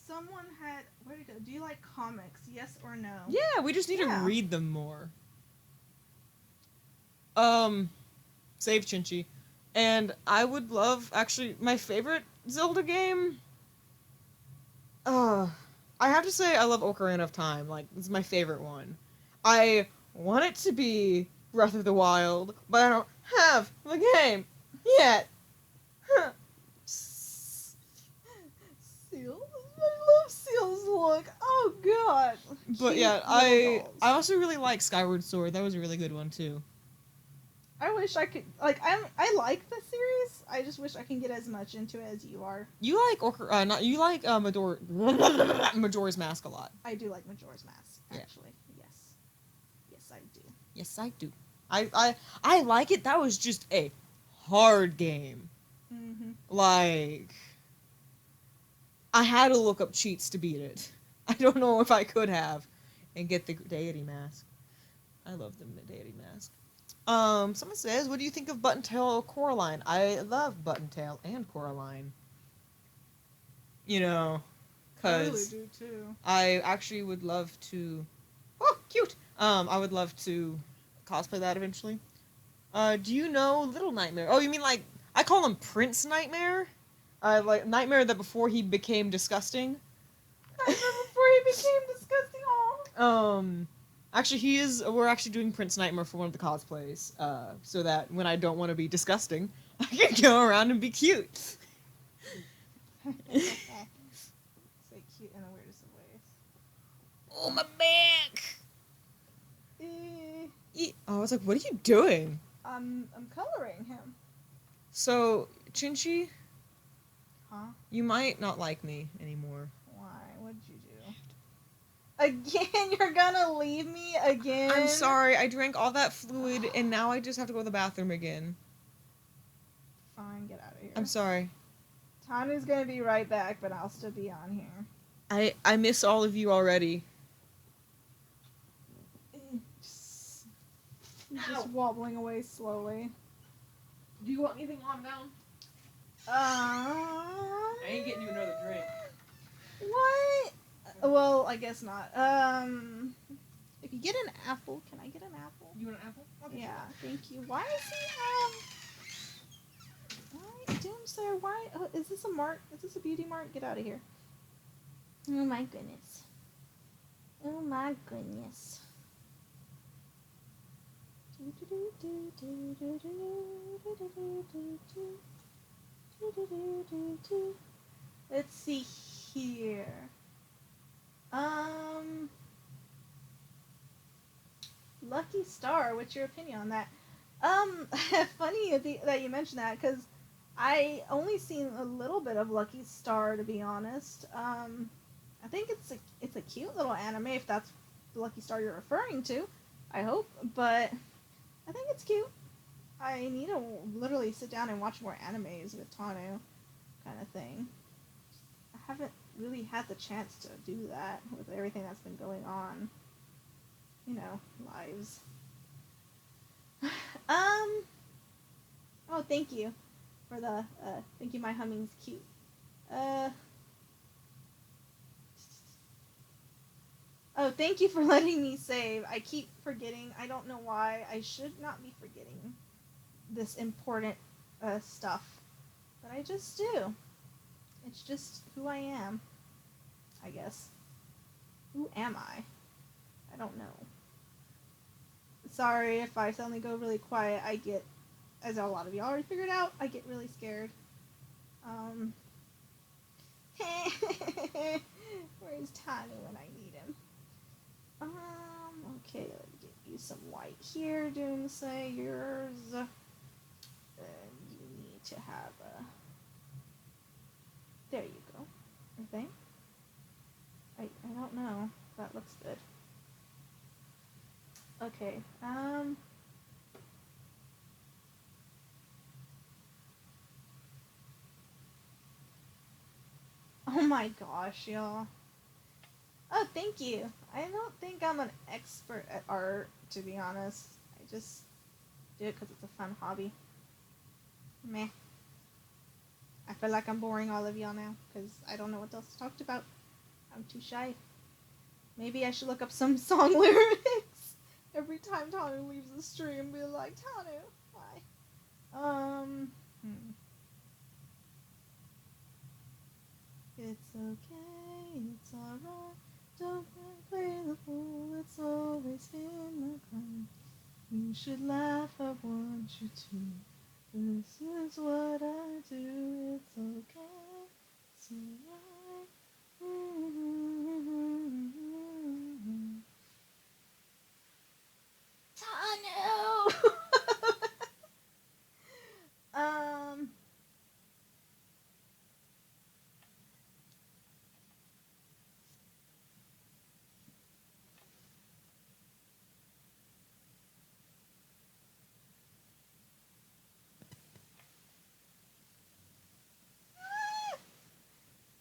Someone had, where'd it go? Do you like comics, yes or no? Yeah, we just need to read them more. Save Chinchi. And I would love, actually, my favorite Zelda game. I have to say I love Ocarina of Time. It's my favorite one. I want it to be Breath of the Wild, but I don't have the game yet. Seal? I love Seal's look. Oh god. But yeah, I also really like Skyward Sword. That was a really good one too. I wish I could, I like the series, I just wish I can get as much into it as you are. You like Majora's Mask a lot. I do like Majora's Mask, actually. Yeah. Yes, I do. Yes, I do. I like it. That was just a hard game. Mm-hmm. I had to look up cheats to beat it. I don't know if I could have. And get the deity mask. I love the deity mask. Someone says, what do you think of Buttontail or Coraline? I love Buttontail and Coraline. Because I really do too. I actually would love to... Oh, cute! I would love to cosplay that eventually. Do you know Little Nightmare? Oh, you mean I call him Prince Nightmare? Nightmare that before he became disgusting. Before he became disgusting, Actually, we're actually doing Prince Nightmare for one of the cosplays, so that when I don't want to be disgusting, I can go around and be cute. Say cute in the weirdest of ways. Oh, my back! I was like, what are you doing? I'm coloring him. So, Chinchi, Huh? you might not like me anymore. Why? What'd you do? Again? You're gonna leave me again? I'm sorry, I drank all that fluid and now I just have to go to the bathroom again. Fine, get out of here. I'm sorry. Tanu's gonna be right back, but I'll still be on here. I miss all of you already. Just wobbling away slowly. Do you want anything on down? I ain't getting you another drink. What? Well, I guess not. If you get an apple, can I get an apple? You want an apple? Okay, Yeah, sure. thank you. Why does he have... Why? Doomslayer, why? Oh, is this a mark? Is this a beauty mark? Get out of here. Oh my goodness. Oh my goodness. Let's see here. Lucky Star, what's your opinion on that? Funny that you mentioned that, because I only seen a little bit of Lucky Star, to be honest. I think it's a cute little anime, if that's the Lucky Star you're referring to. I hope, but I think it's cute. I need to literally sit down and watch more animes with Tanu, kind of thing. I haven't really had the chance to do that with everything that's been going on. You know, lives. Oh, thank you for the, thank you, my humming's cute. Oh, thank you for letting me save. I keep forgetting. I don't know why. I should not be forgetting this important stuff. But I just do. It's just who I am, I guess. Who am I? I don't know. Sorry if I suddenly go really quiet. I get, as a lot of you already figured out, I get really scared. Where's Tanu when I need him? Okay, let me get you some white here, Doomslayers. You need to have a... There you go. I think. I don't know. That looks good. Okay, oh my gosh, y'all. Oh, thank you. I don't think I'm an expert at art, to be honest. I just do it because it's a fun hobby. Meh. I feel like I'm boring all of y'all now, because I don't know what else to talk about. I'm too shy. Maybe I should look up some song lyrics every time Tanu leaves the stream and be like, Tanu, why? It's okay, it's alright. Don't play the fool, it's always been my crime. You should laugh, I want you to. This is what I do, it's okay, it's alright. Tanu!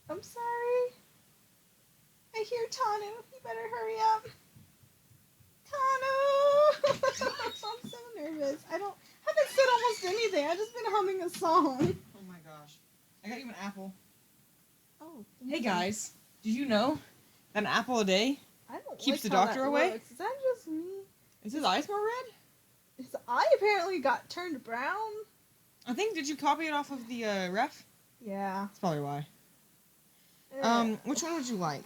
I'm sorry. I hear Tanu. You better hurry up. Tanu! I'm so nervous. I haven't said almost anything. I've just been humming a song. Oh my gosh. I got you an apple. Oh. Hey guys, did you know that an apple a day I don't keeps like the how doctor that away? looks. Is that just me? Is his eyes more red? His eye apparently got turned brown. I think, did you copy it off of the ref? Yeah. That's probably why. Which one would you like?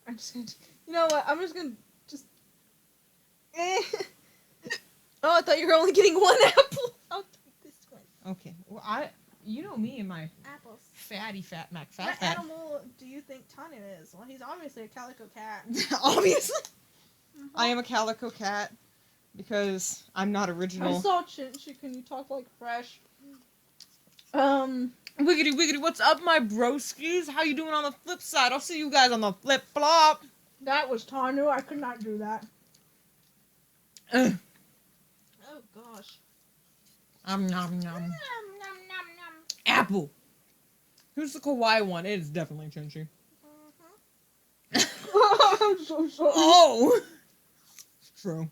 I'm just gonna... You know what? I'm just gonna... Oh, I thought you were only getting one apple. I'll take this one. Okay. Well, you know me and my Apples. fatty fat mac What fat. animal do you think Tanu is? Well, he's obviously a calico cat. Obviously. I am a calico cat because I'm not I original. saw Chinchi. Can you talk like fresh? Wiggity wiggity, what's up, my broskies? How you doing on the flip side? I'll see you guys on the flip flop. That was Tanu. I could not do that. Ugh. Oh gosh. Nom nom nom. Nom, nom, nom, nom. Apple. Who's the kawaii one? It is definitely Chinchi. I'm so sorry. Oh! True.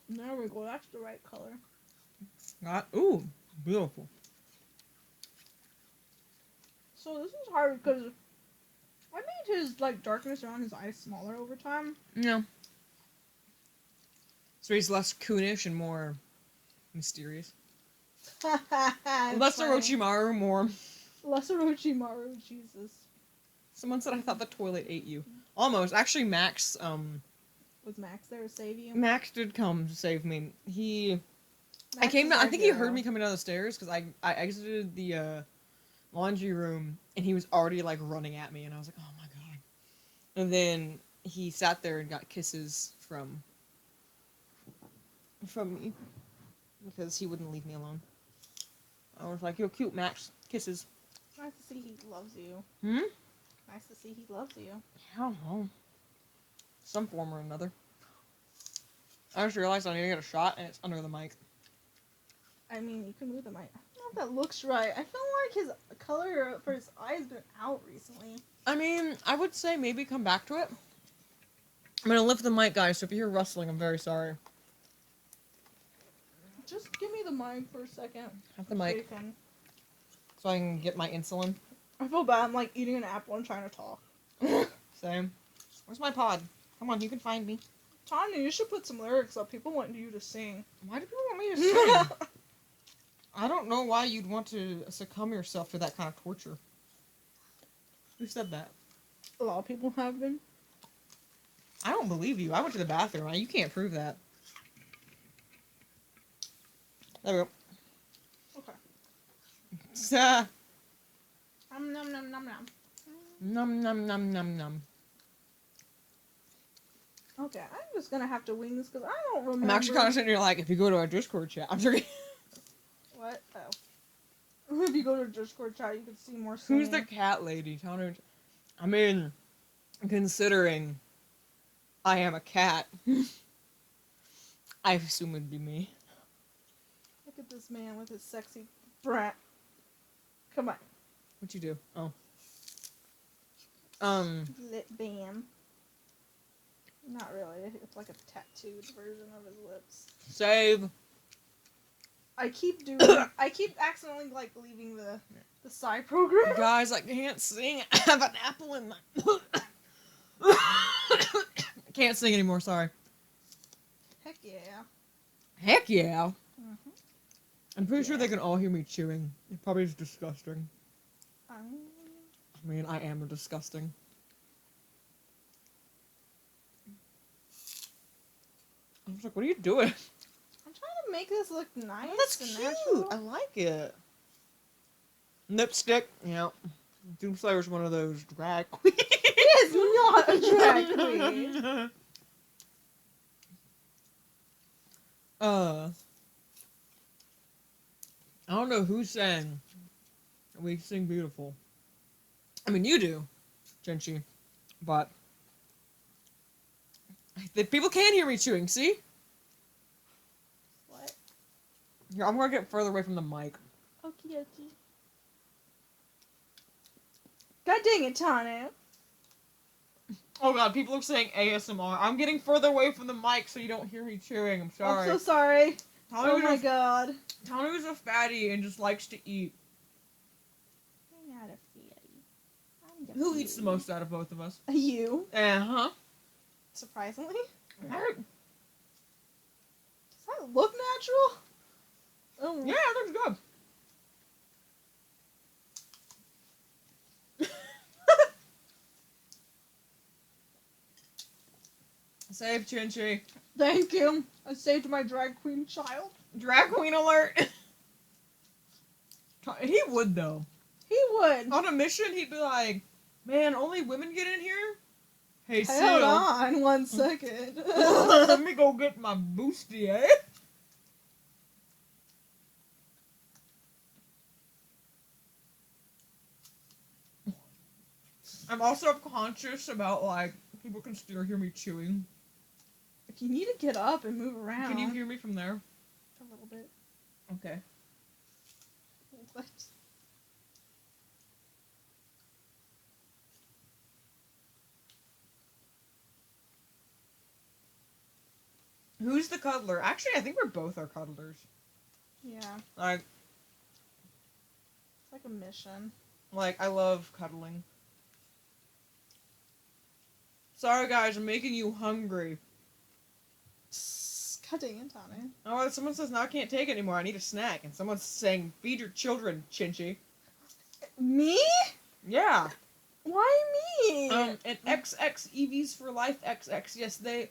There we go. That's the right color. Ooh, beautiful. So this is hard because I made his like darkness around his eyes smaller over time. No. So he's less coonish and more mysterious. Less Orochimaru, more. Less Orochimaru, Jesus. Someone said I thought the toilet ate you. Almost. Actually, Max, Was Max there to save you? Max did come to save me. I Max came is down, I our think he heard hero. me coming down the stairs because I exited the laundry room and he was already like running at me and I was like, oh my god. And then he sat there and got kisses from me because he wouldn't leave me alone. I was like, you're cute, Max. Kisses. Nice to see he loves you. Hmm? Nice to see he loves you. I don't know. Some form or another. I just realized I need to get a shot and it's under the mic. I mean, you can move the mic. I don't know if that looks right. I feel like his color for his eyes been out recently. I mean, I would say maybe come back to it. I'm gonna lift the mic, guys, so if you hear rustling, I'm very sorry. Just give me the mic for a second. Have the mic Shaking. so I can get my insulin. I feel bad. I'm like eating an apple and trying to talk. Same. Where's my pod? Come on, you can find me. Tanya, you should put some lyrics up. People want you to sing. Why do people want me to sing? I don't know why you'd want to succumb yourself to that kind of torture. Who said that? A lot of people have been. I don't believe you. I went to the bathroom. You can't prove that. There we go. Okay. Nom nom nom nom nom. Num num num num num. Okay, I'm just gonna have to wing this because I don't remember. I'm actually kind of sitting here like, if you go to our Discord chat, I'm joking. What? Oh. If you go to Discord chat, you can see more. Who's the singing. cat lady? Tell her. I mean, considering I am a cat, I assume it'd be me. Look at this man with his sexy brat. Come on. What'd you do? Oh. Lip balm. Not really. It's like a tattooed version of his lips. Save. I keep accidentally like leaving the side program. Guys, I can't sing. I have an apple in my. I can't sing anymore, sorry. Heck yeah. Heck yeah. Mm-hmm. I'm pretty sure Yeah. they can all hear me chewing. It probably is disgusting. Um, I mean, I am disgusting. I was like, what are you doing? I'm trying to make this look nice. Oh, that's and cute. natural. I like it. Lipstick. Yeah. Doomslayer's one of those drag queens. It is not a drag queen. I don't know who sang We Sing Beautiful. I mean, you do, Chinchi, but the people can hear me chewing, see? What? Here, I'm gonna get further away from the mic. Okie dokie. God dang it, Tana. Oh god, people are saying ASMR. I'm getting further away from the mic so you don't hear me chewing. I'm sorry. I'm so sorry. Tanu Oh my is god. Tanu is a fatty and just likes to eat. I'm not a fatty. I'm just Who eats the most out of both of us? You. Uh-huh. Surprisingly. Right. Does that look natural? Oh. Yeah, it looks good. Save Chinchi. Thank you. I saved my drag queen child. Drag queen alert. He would though. He would. On a mission, he'd be like, "Man, only women get in here. Hey, Hold Seal. on 1 second. Let me go get my bustier. I'm also conscious about, like, people can still hear me chewing. If you need to get up and move around. Can you hear me from there? A little bit. Okay. What? Who's the cuddler? Actually, I think we're both our cuddlers. Yeah. Like, It's like a mission. I love cuddling. Sorry, guys, I'm making you hungry. God dang it, Tony. Oh, someone says, now I can't take it anymore. I need a snack. And someone's saying, feed your children, Chinchi. Me? Yeah. Why me? And XX, EVs for Life XX. Yes, they're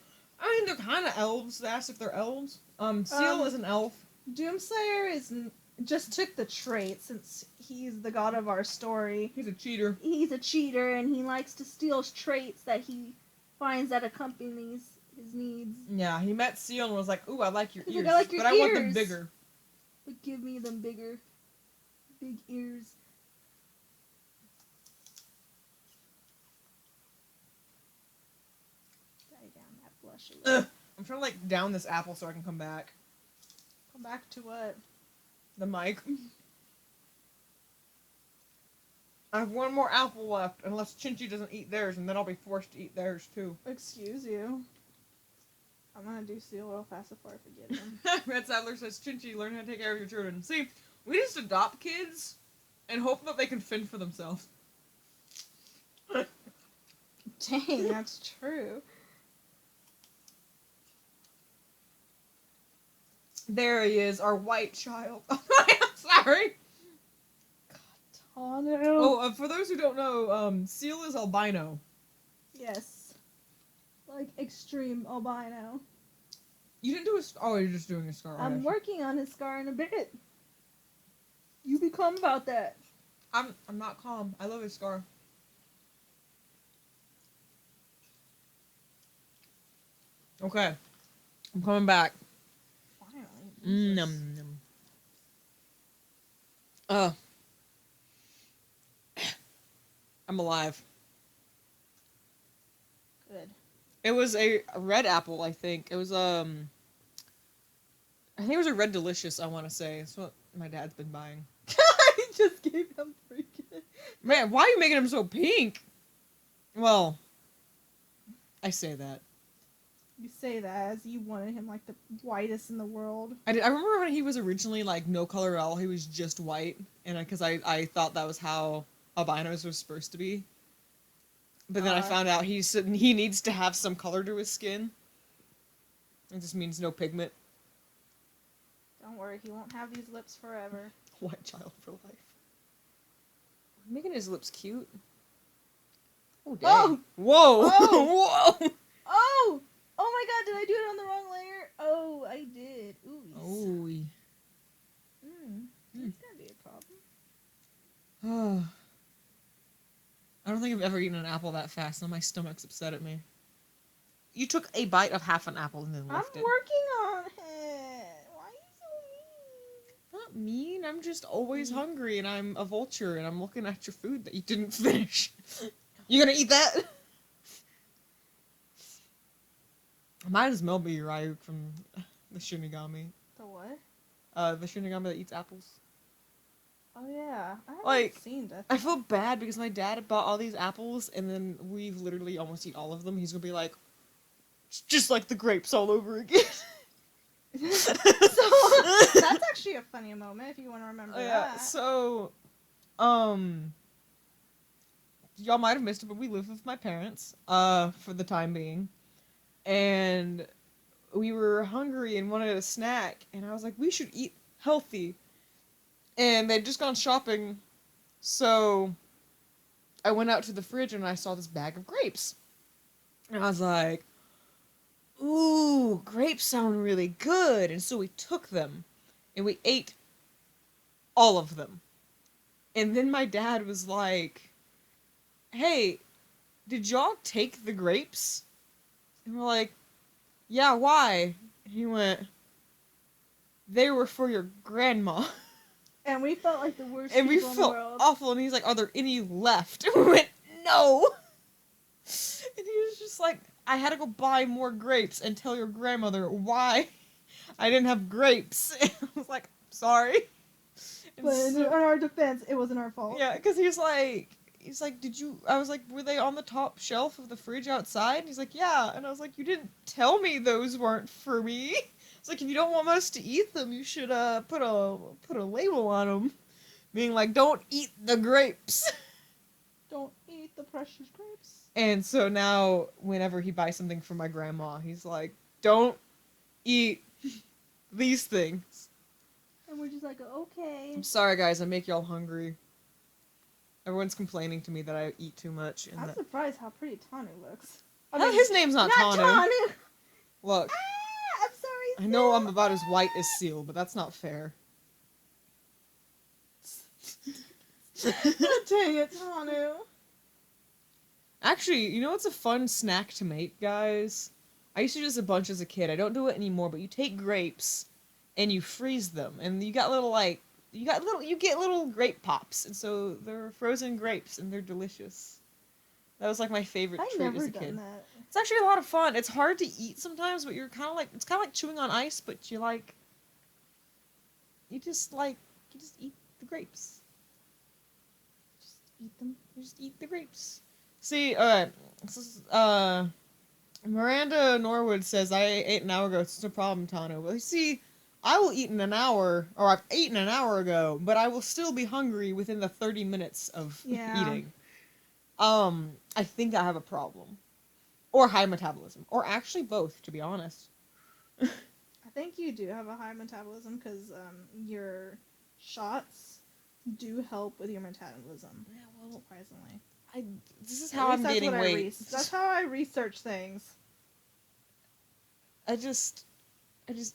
kind of elves. They asked if they're elves. Seal is an elf. Doomslayer just took the trait since he's the god of our story. He's a cheater. He's a cheater and he likes to steal traits that he finds that accompanies his needs. Yeah, he met Seal and was like, ooh, I like your ears. I like your but I want them ears. bigger. But give me them bigger. Big ears. Die down that blush. I'm trying to, down this apple so I can come back. Come back to what? The mic. I have one more apple left, unless Chinchi doesn't eat theirs, and then I'll be forced to eat theirs, too. Excuse you. I'm gonna do Seal real fast before I forget him. Red Sadler says, Chinchi, learn how to take care of your children. See, we just adopt kids and hope that they can fend for themselves. Dang, that's true. There he is, our white child. I'm sorry. Oh no. Oh, for those who don't know, Seal is albino. Yes. Like extreme albino. You didn't do a scar. Oh, you're just doing a scar. I'm working on his scar in a bit. You be calm about that. I'm not calm. I love his scar. Okay. I'm coming back. Finally. Num. I'm alive. Good. It was a red apple, I think. It was I think it was a red delicious, I want to say. That's what my dad's been buying. I just gave him freaking. Man, why are you making him so pink? Well, I say that. You say that as you wanted him like the whitest in the world. I remember when he was originally no color at all. He was just white, and because I thought that was how albinos were supposed to be. But then I found out he needs to have some color to his skin. It just means no pigment. Don't worry, he won't have these lips forever. White child for life. Making his lips cute. Oh, dang. Oh! Whoa! Oh! Whoa! Oh! Oh my god, did I do it on the wrong layer? Oh, I did. Ooh. Oh. That's gonna be a problem. I don't think I've ever eaten an apple that fast. Now my stomach's upset at me. You took a bite of half an apple and then left I'm it. working on it. Why are you so mean? Not mean. I'm just always hungry, and I'm a vulture, and I'm looking at your food that you didn't finish. You gonna eat that? Might as well be Ryuk from the Shinigami. The what? The Shinigami that eats apples. Oh yeah, I haven't seen that. I feel bad because my dad bought all these apples, and then we've literally almost eaten all of them. He's gonna be like, it's just like the grapes all over again. So that's actually a funny moment if you want to remember that. So, y'all might have missed it, but we live with my parents, for the time being, and we were hungry and wanted a snack, and I was like, we should eat healthy, and they'd just gone shopping, so I went out to the fridge and I saw this bag of grapes, and I was like, ooh, grapes sound really good, and so we took them, and we ate all of them. And then my dad was like, hey, did y'all take the grapes? And we're like, yeah, why? And he went, they were for your grandma. And we felt like the worst And we people in the felt world. awful, and he's like, are there any left? And we went, no! And he was just like, I had to go buy more grapes and tell your grandmother why I didn't have grapes. And I was like, sorry. And But in so, our defense, it wasn't our fault. yeah, because he's like, did you, I was like, were they on the top shelf of the fridge outside? And he's like, yeah. And I was like, you didn't tell me those weren't for me. It's like, if you don't want us to eat them, you should put a label on them. Being like, don't eat the grapes. Don't eat the precious grapes. And so now, whenever he buys something for my grandma, he's like, don't eat these things. And we're just like, okay. I'm sorry, guys, I make y'all hungry. Everyone's complaining to me that I eat too much. And I'm that... surprised how pretty Tanu looks. His name's not Tanu. Tanu! Look, Ah, I'm sorry. I know I'm about as white as Seal, but that's not fair. Dang it, Tanu. Actually, you know what's a fun snack to make, guys? I used to do this a bunch as a kid. I don't do it anymore, but you take grapes and you freeze them, and you get little grape pops, and so they're frozen grapes, and they're delicious. That was like my favorite I've treat never as a done kid. that. It's actually a lot of fun. It's hard to eat sometimes, but you're kind of like, it's kind of like chewing on ice, but you just eat the grapes. Just eat them. You just eat the grapes. See, this is, Miranda Norwood says, I ate an hour ago, it's no problem, Tano. Well, you see, I will eat in an hour, or I've eaten an hour ago, but I will still be hungry within the 30 minutes of eating. I think I have a problem. Or high metabolism. Or actually both, to be honest. I think you do have a high metabolism because your shots do help with your metabolism. Yeah, well, surprisingly. This is how I'm gaining weight. That's how I research things. I just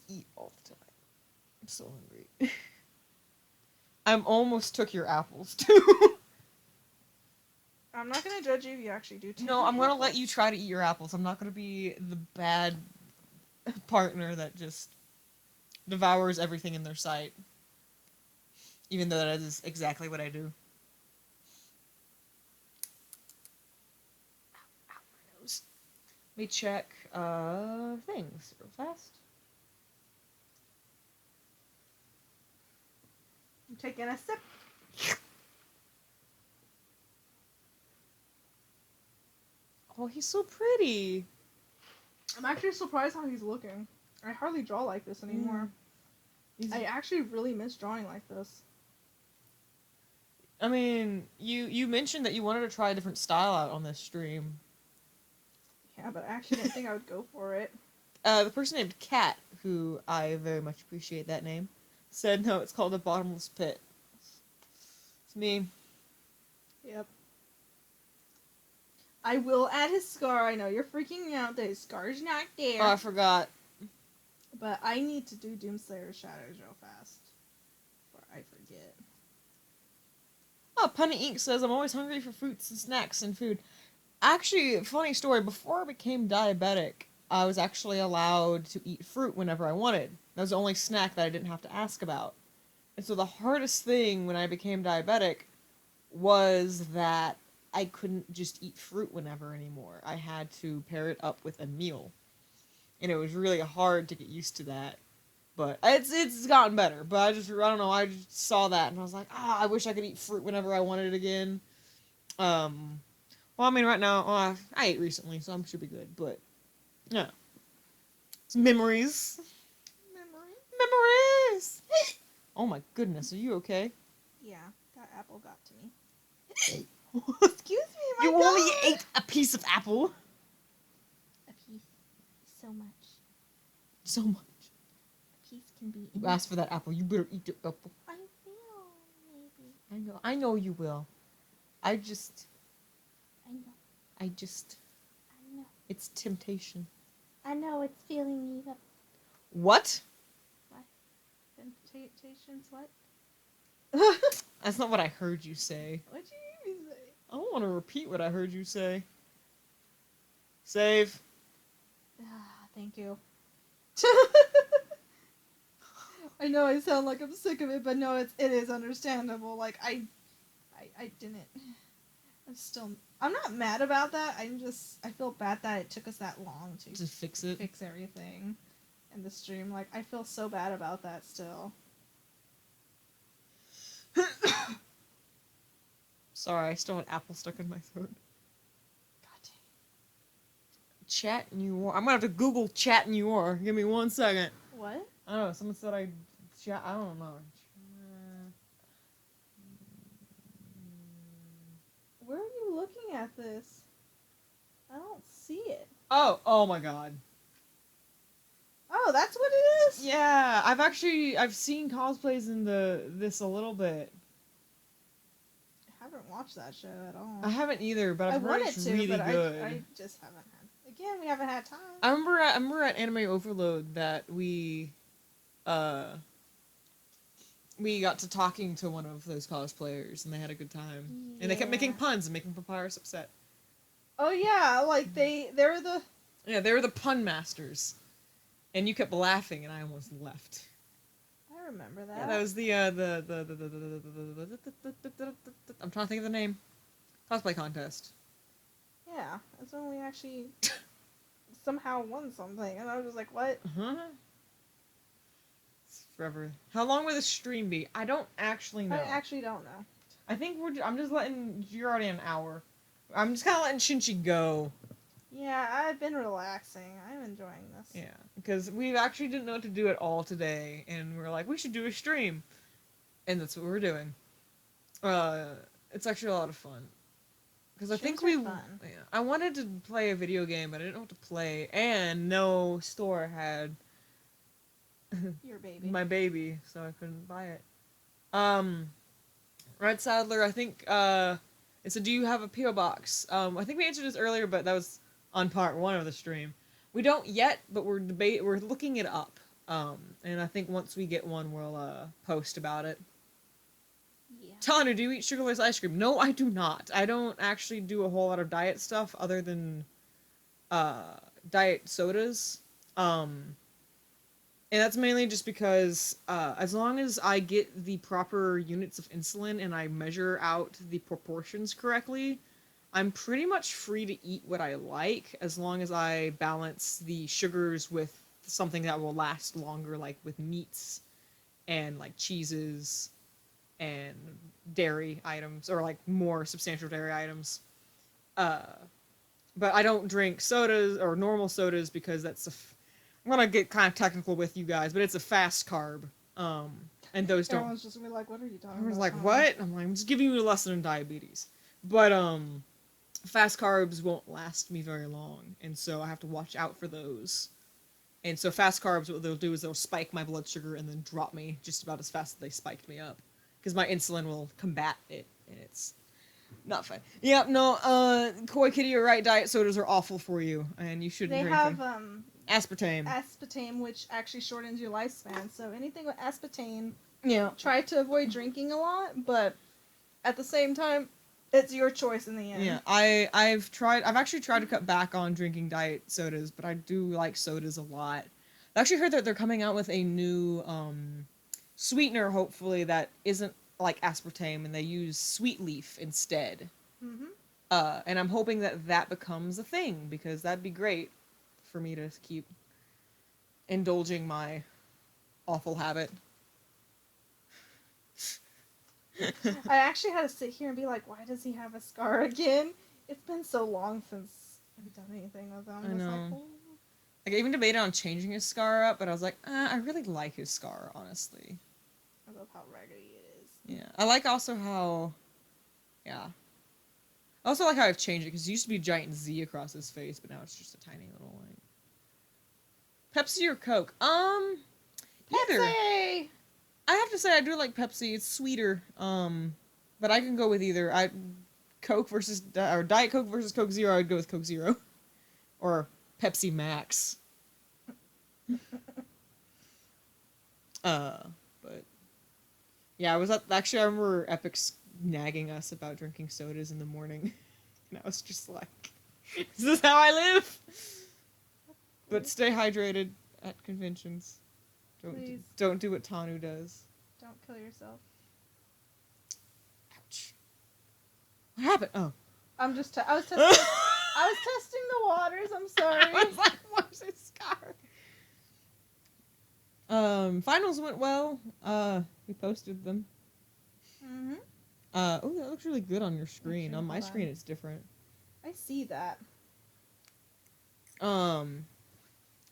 eat all the time. I'm so hungry. I almost took your apples, too. I'm not going to judge you if you actually do take No, I'm going to apples. let you try to eat your apples. I'm not going to be the bad partner that just devours everything in their sight. Even though that is exactly what I do. Ow, my nose. Let me check, things real fast. I'm taking a sip. Oh, he's so pretty. I'm actually surprised how he's looking. I hardly draw like this anymore. I actually really miss drawing like this. I mean, you mentioned that you wanted to try a different style out on this stream. Yeah, but I actually didn't think I would go for it. The person named Kat, who I very much appreciate that name, said no, it's called a bottomless pit. It's me. Yep. I will add his scar. I know you're freaking out that his scar's not there. Oh, I forgot. But I need to do Doomslayer Shadows real fast. Before I forget. Oh, Punny Ink says, I'm always hungry for fruits and snacks and food. Actually, funny story, before I became diabetic, I was actually allowed to eat fruit whenever I wanted. That was the only snack that I didn't have to ask about. And so the hardest thing when I became diabetic was that I couldn't just eat fruit whenever anymore. I had to pair it up with a meal. And it was really hard to get used to that. But it's gotten better. But I don't know, I just saw that and I was like, I wish I could eat fruit whenever I wanted it again. Well, I mean, right now, I ate recently, so I should be good. But, yeah. It's memories. Memories! Oh my goodness, are you okay? Yeah, that apple got to me. Excuse me, my You God. only ate a piece of apple. A piece. So much. So much. A piece can be... You asked for that apple, you better eat the apple. I will, maybe. I know you will. I know. It's temptation. I know, it's filling me up. What? What? Temptations, what? That's not what I heard you say. What'd you even say? I don't want to repeat what I heard you say. Save. Thank you. I know I sound like I'm sick of it, but no, it is understandable. Like I didn't. I'm not mad about that. I feel bad that it took us that long To fix it. fix everything in the stream. Like I feel so bad about that still. Sorry, I still had apple stuck in my throat. God dang. Chat New York. I'm gonna have to Google Chat New York. Give me 1 second. What? I don't know. Someone said I chat. I don't know. Where are you looking at this? I don't see it. Oh my god. Oh, that's what it is? Yeah, I've seen cosplays in this a little bit. I haven't watched that show at all. I haven't either, but I I've heard wanted it's to, really but good. I just haven't had. Again, we haven't had time. I remember at Anime Overload that we got to talking to one of those cosplayers and they had a good time. Yeah. And they kept making puns and making Papyrus upset. Oh yeah, like they're the. Yeah, they were the pun masters. And you kept laughing and I almost left. I remember that. Yeah, that was the I'm trying to think of the name. Cosplay contest. Yeah, that's when we actually somehow won something, and I was just like, "What?" Uh-huh. It's forever. How long will the stream be? I don't actually know. I actually don't know. I think I'm just letting. You're already an hour. I'm just kind of letting Chinchi go. Yeah, I've been relaxing. I'm enjoying this. Yeah, because we actually didn't know what to do at all today, and we were like, we should do a stream, and that's what we're doing. It's actually a lot of fun. Because I think Streams are fun. yeah, I wanted to play a video game, but I didn't know what to play, and no store had Your baby. my baby, so I couldn't buy it. Red Sadler, I think, it said, do you have a P.O. box? I think we answered this earlier, but that was on part 1 of the stream. We don't yet, but we're looking it up. And I think once we get one, we'll, post about it. Yeah. Tanya, do you eat sugarless ice cream? No, I do not. I don't actually do a whole lot of diet stuff other than, diet sodas. And that's mainly just because, as long as I get the proper units of insulin and I measure out the proportions correctly, I'm pretty much free to eat what I like, as long as I balance the sugars with something that will last longer, like with meats and like cheeses and dairy items, or like more substantial dairy items. But I don't drink sodas or normal sodas because that's I'm gonna get kind of technical with you guys, but it's a fast carb. And those don't. Everyone's just gonna be like, "What are you talking about?" Everyone's like, "What?" I'm like, "I'm just giving you a lesson in diabetes." But fast carbs won't last me very long, and so I have to watch out for those. And so fast carbs, what they'll do is they'll spike my blood sugar and then drop me just about as fast as they spiked me up, because my insulin will combat it, and it's not fun. Yep, no, Koi Kitty, you're right. Diet sodas are awful for you, and you shouldn't They drink have them. Aspartame. aspartame, which actually shortens your lifespan. So anything with aspartame, Yeah. try to avoid drinking a lot, but at the same time, it's your choice in the end. Yeah, I've actually tried to cut back on drinking diet sodas, but I do like sodas a lot. I actually heard that they're coming out with a new sweetener, hopefully, that isn't like aspartame, and they use sweet leaf instead. Mm-hmm. And I'm hoping that that becomes a thing, because that'd be great for me to keep indulging my awful habit. I actually had to sit here and be like, why does he have a scar again? It's been so long since I've done anything with him. I know. Like, oh. Like, I even debated on changing his scar up, but I was like, I really like his scar, honestly. I love how raggedy it is. Yeah. I like also how... Yeah. I also like how I've changed it, because it used to be a giant Z across his face, but now it's just a tiny little, like... Pepsi or Coke? Either. Pepsi! I have to say I do like Pepsi. It's sweeter. But I can go with either. Coke versus or Diet Coke versus Coke Zero. I'd go with Coke Zero, or Pepsi Max. But yeah, actually I remember Epic's nagging us about drinking sodas in the morning, and I was just like, This is how I live. But stay hydrated at conventions. Please. Don't do what Tanu does. Don't kill yourself. Ouch. What happened? Oh. I was testing. I was testing the waters. I'm sorry. I was like, what's this scar? Finals went well. We posted them. Mhm. Oh, that looks really good on your screen. Actually, On my hold screen, on. it's different. I see that. Um,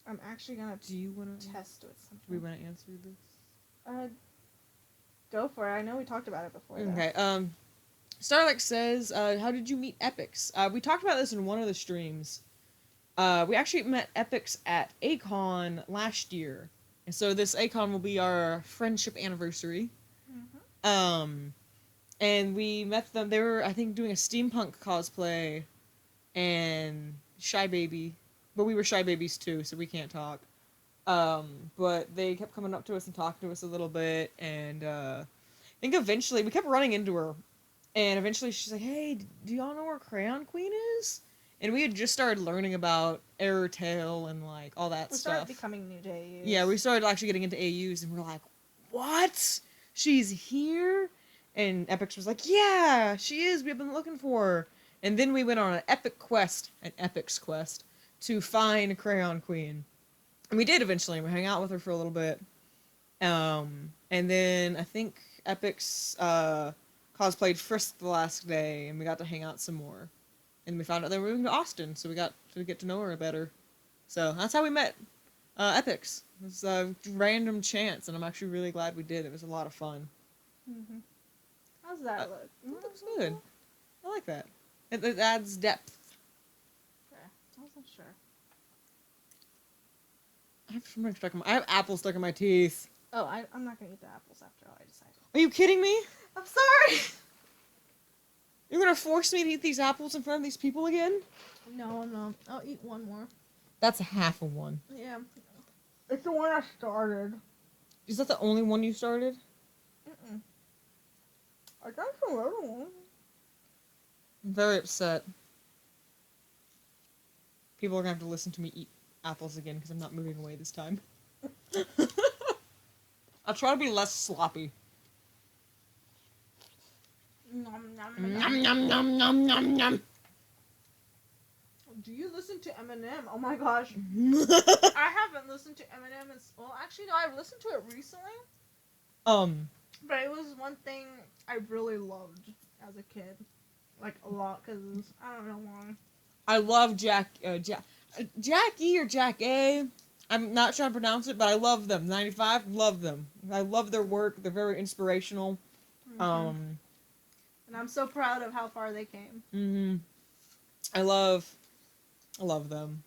I'm actually gonna do you want to test with something. Do we want to answer this? Go for it. I know we talked about it before. Though. Okay. Starlight says, how did you meet Epics? We talked about this in one of the streams. We actually met Epics at A-Kon last year. And so this A-Kon will be our friendship anniversary. Mm-hmm. And we met them. They were, I think, doing a steampunk cosplay and Shy Baby. But we were Shy Babies too, so we can't talk. But they kept coming up to us and talking to us a little bit. And I think eventually, we kept running into her. And eventually she's like, hey, do y'all know where Crayon Queen is? And we had just started learning about Error Tail and, like, all that We stuff. started becoming new to AUs. Yeah, we started actually getting into AUs, and we're like, what? She's here? And Epics was like, yeah, she is. We've been looking for her. And then we went on an Epic's quest, to find Crayon Queen. And we did eventually. We hung out with her for a little bit. And then I think Epics cosplayed Frisk the last day, and we got to hang out some more. And we found out they were moving to Austin, so we got to get to know her better. So that's how we met Epics. It was a random chance, and I'm actually really glad we did. It was a lot of fun. Mm-hmm. How's that look? It looks good. I like that. It adds depth. Okay. I wasn't sure. I have apples stuck in my teeth. Oh, I'm not gonna eat the apples after all. I decided. Are you kidding me? I'm sorry. You're gonna force me to eat these apples in front of these people again? No. I'll eat one more. That's half of one. Yeah. It's the one I started. Is that the only one you started? Mm-mm. I got some other one. I'm very upset. People are gonna have to listen to me eat apples again because I'm not moving away this time. I'll try to be less sloppy. Nom, nom, Nom nom nom nom nom nom. Do you listen to Eminem? Oh my gosh. I haven't listened to Eminem well, actually, no, I've listened to it recently. But it was one thing I really loved as a kid. Like, a lot, because I don't know why. I love Jackie or Jack A. I'm not trying to pronounce it, but I love them. 95, love them. I love their work. They're very inspirational. Mm-hmm. And I'm so proud of how far they came. Mm-hmm. I love them.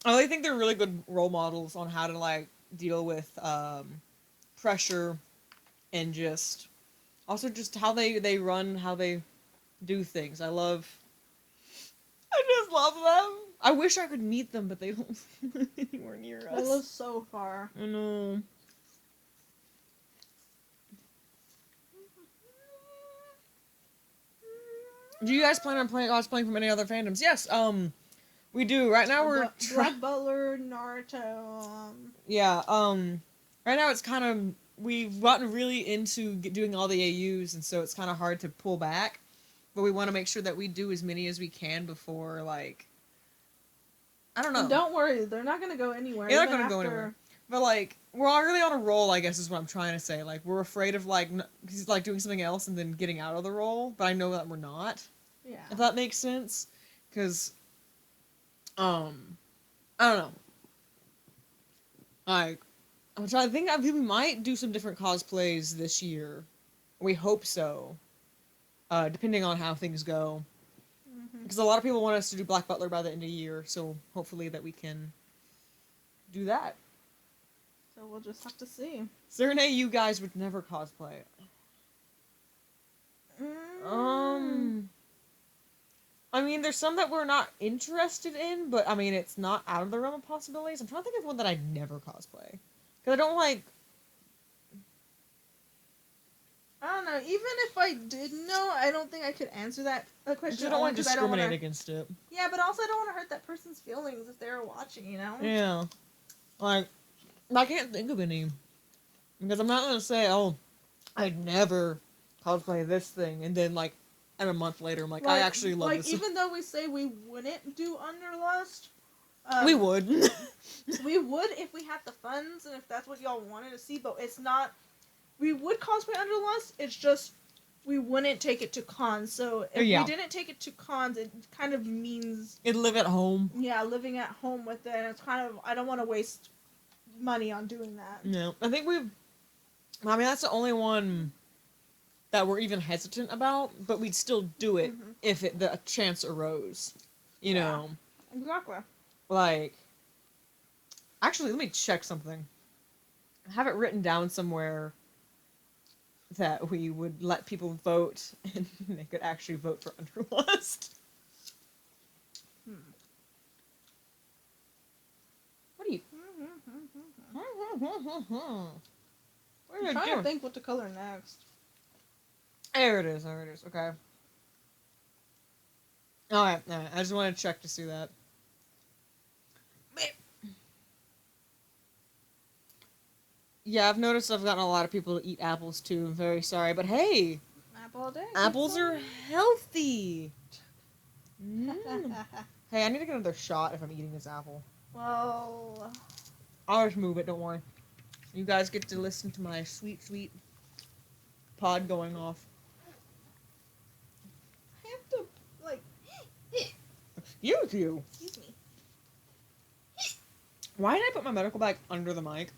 I really think they're really good role models on how to, like, deal with pressure and just how they run, how they do things. I just love them. I wish I could meet them, but they don't live anywhere near us. They live so far. I know. Do you guys plan on cosplaying from any other fandoms? Yes, we do. Right now we're Black Butler, Naruto. Yeah, right now it's kind of we've gotten really into doing all the AUs, and so it's kind of hard to pull back. But we want to make sure that we do as many as we can before, like, I don't know. And don't worry, they're not gonna go anywhere. They're not gonna go anywhere. But, like, we're all really on a roll, I guess is what I'm trying to say. Like, we're afraid of, like, doing something else and then getting out of the role, but I know that we're not. Yeah. If that makes sense. Because, I don't know. Like, I'm trying to think, we might do some different cosplays this year. We hope so. Depending on how things go. Because a lot of people want us to do Black Butler by the end of the year, so hopefully that we can do that. So we'll just have to see. Serenade, you guys would never cosplay. I mean, there's some that we're not interested in, but I mean, it's not out of the realm of possibilities. I'm trying to think of one that I'd never cosplay. Because I don't like... I don't know. Even if I did know, I don't think I could answer that question. You don't want to 'cause I don't discriminate wanna- against it. Yeah, but also I don't want to hurt that person's feelings if they're watching, you know? Yeah. Like, I can't think of any. Because I'm not going to say, oh, I'd never cosplay this thing. And then, like, and a month later, I'm like, I actually love like, this. Even though we say we wouldn't do Underlust, We would. we would if we had the funds and if that's what y'all wanted to see, but it's not. We would cosplay Underlust, it's just we wouldn't take it to cons. So if we didn't take it to cons, it kind of means... It'd live at home. Yeah, living at home with it. And it's kind of... I don't want to waste money on doing that. No. I think we've... I mean, that's the only one that we're even hesitant about, but we'd still do it if the chance arose. You know? Exactly. Like... Actually, let me check something. I have it written down somewhere that we would let people vote and they could actually vote for Underlust. What are you... What are you I'm trying doing? to think what to color next. There it is, okay. Alright, I just want to check to see that. Yeah, I've noticed I've gotten a lot of people to eat apples too. I'm very sorry, but hey! Apple all day. Apples are healthy! Hey, I need to get another shot if I'm eating this apple. Well... I'll just move it, don't worry. You guys get to listen to my sweet, sweet pod going off. I have to, like... Excuse you! Excuse me. Why did I put my medical bag under the mic?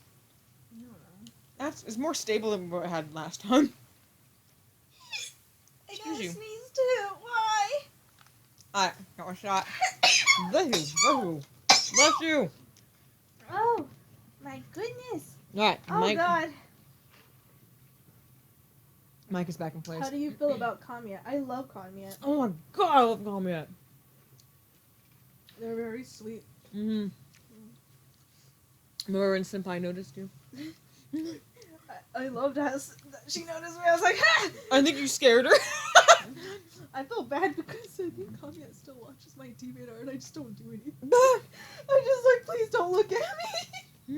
I don't know. It's more stable than what I had last time. I Excuse gotta you. sneeze too. Why? Alright, got my shot. Bless you. Bless you. Oh, my goodness. Alright, Oh, God. Mike is back in place. How do you feel about Kamiya? I love Kamiya. Oh my god, I love Kamiya. They're very sweet. Mm-hmm. Remember when Senpai noticed you? I loved how she noticed me. I was like, ha! I think you scared her. I feel bad because I think Kamiya still watches my DeviantArt and I just don't do anything. I'm just like, please don't look at me.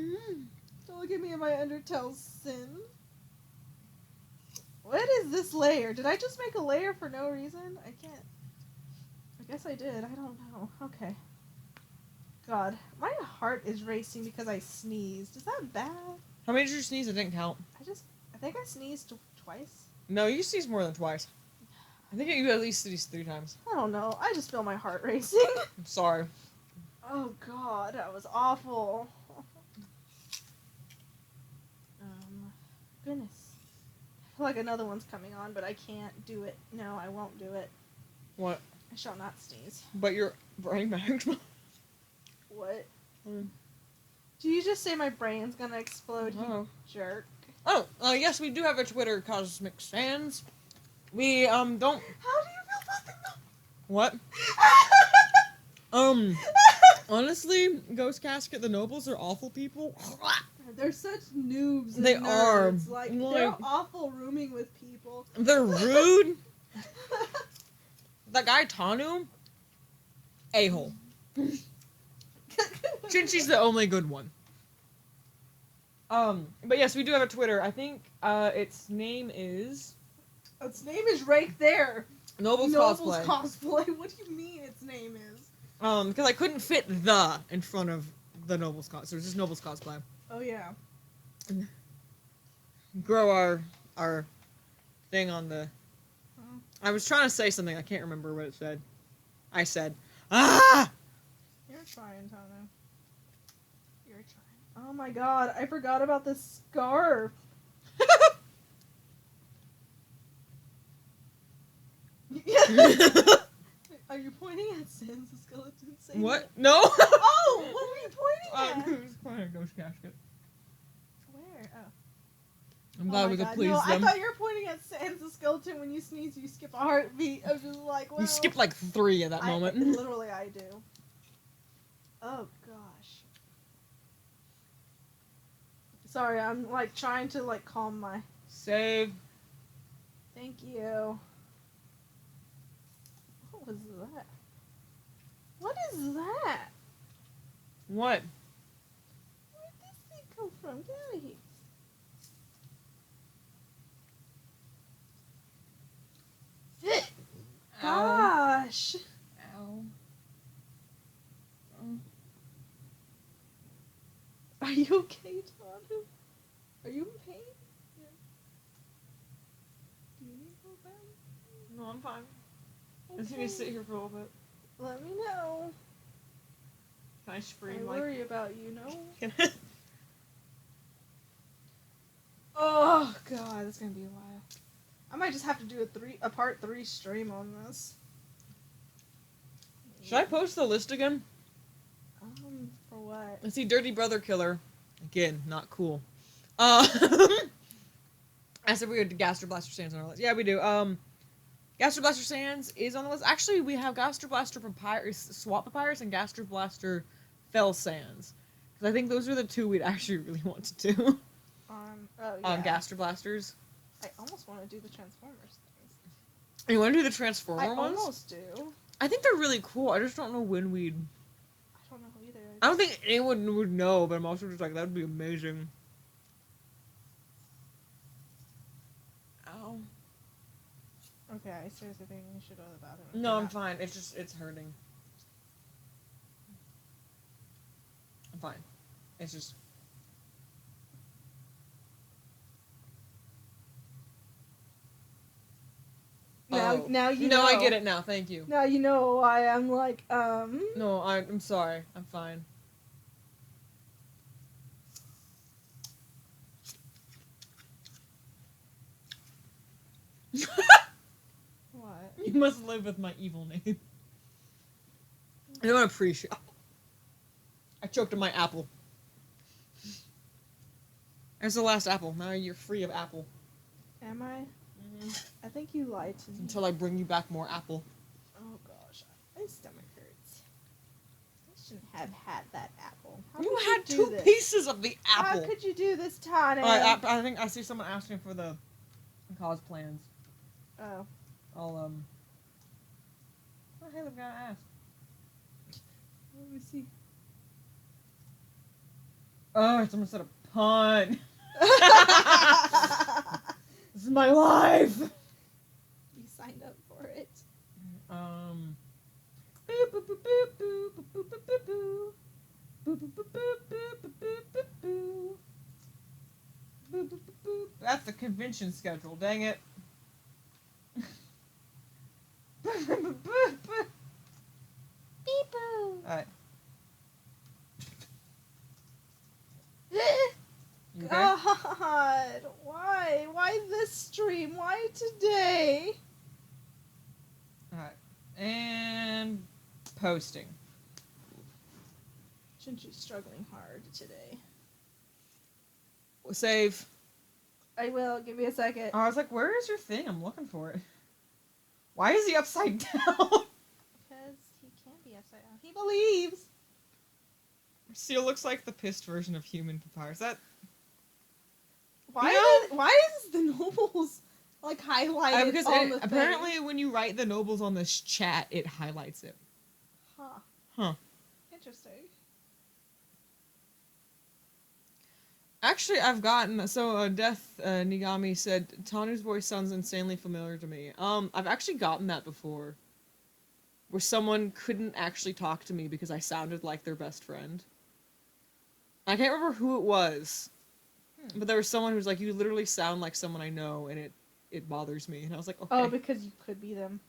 Don't look at me in my Undertale sin. What is this layer? Did I just make a layer for no reason? I can't. I guess I did. I don't know. Okay. God, my heart is racing because I sneezed. Is that bad? How many did you sneeze? I didn't count. I think I sneezed twice. No, you sneezed more than twice. I think you at least sneezed 3 times. I don't know. I just feel my heart racing. I'm sorry. Oh God, that was awful. Goodness. I feel like another one's coming on, but I can't do it. No, I won't do it. What? I shall not sneeze. But your brain magma. What? Do you just say my brain's gonna explode, you jerk? Oh, yes, we do have a Twitter, Cosmic Sans. We, don't... How do you feel about the... What? Honestly, Ghost Casket, the Nobles are awful people. They're such noobs and They nerds. are. Like, they're awful rooming with people. They're rude. That guy, Tanu, a-hole. Chinchi's the only good one. But yes, we do have a Twitter. I think, its name is... Its name is right there. TheNoblesCosplay. Cosplay. What do you mean its name is? Because I couldn't fit the in front of the Nobles Cosplay. So it's just Nobles Cosplay. Oh, yeah. Grow our thing on the... I was trying to say something. I can't remember what it said. I said, ah! You're trying, Tana. You're trying. Oh my god, I forgot about the scarf. Are you pointing at Sans the skeleton? Saying What? that? No! Oh! What were you pointing at? I was pointing at Ghost Casket. Where? Oh. I'm glad we could please no, them. I thought you were pointing at Sans the skeleton. When you sneeze, you skip a heartbeat. I was just like, well... You skipped like 3 at that moment. Literally, I do. Oh, gosh. Sorry, I'm, like, trying to, like, calm my... Save. Thank you. What was that? What is that? What? Where'd this thing come from? Get out of here. Ow. Gosh. Ow. Are you okay, Tanu? Are you in pain? Yeah. Do you need to go back? No, I'm fine. I just Okay. need to sit here for a little bit. Let me know. Can I I scream worry about you, no? like... Oh god, it's gonna be a while. I might just have to do a part 3 stream on this. Should I post the list again? For what? Let's see, Dirty Brother Killer. Again, not cool. I said we had Gaster Blaster Sands on our list. Yeah, we do. Gaster Blaster Sands is on the list. Actually, we have Gaster Blaster Papyrus, Swap Papyrus, and Gaster Blaster Fell Sands. Because I think those are the two we'd actually really want to do. Oh yeah. On Gaster Blasters. I almost want to do the Transformers things. You want to do the Transformer I ones? almost do. I think they're really cool. I just don't know when we'd... I don't know either. I don't think anyone would know, but I'm also just like, that would be amazing. Ow. Okay, I seriously think we should go to the bathroom. No, I'm fine. It's just, it's hurting. I'm fine. It's just... Now you know. No, I get it now. Thank you. Now you know why I'm like, No, I'm sorry. I'm fine. What? You must live with my evil name. I don't appreciate. I choked on my apple. There's the last apple. Now you're free of apple. Am I? I think you lied to me. Until I bring you back more apple. Oh gosh, my stomach hurts. I shouldn't have had that apple. How You could had do two this? pieces of the apple. How could you do this, Tana? I think I see someone asking for the cause plans. Oh. I'll Oh, hey, the guy asked. Let me see. Oh, someone said a pun. This is my life. You signed up for it. That's the convention schedule. Dang it. Beep-boo. Alright. You okay? God, why? Why this stream? Why today? Alright. And posting. Chinchi's struggling hard today. Save. I will. Give me a second. I was like, where is your thing? I'm looking for it. Why is he upside down? Because he can't be upside down. He believes. Seal looks like the pissed version of human papyrus. That Why is the nobles like highlighted because on the apparently thing? when you write the nobles on this chat, it highlights it. Huh. Huh. Interesting. Actually, I've gotten Death Nigami said Tanu's voice sounds insanely familiar to me. I've actually gotten that before, where someone couldn't actually talk to me because I sounded like their best friend. I can't remember who it was, but there was someone who's like, "You literally sound like someone I know," and it bothers me. And I was like, "Okay." Oh, because you could be them.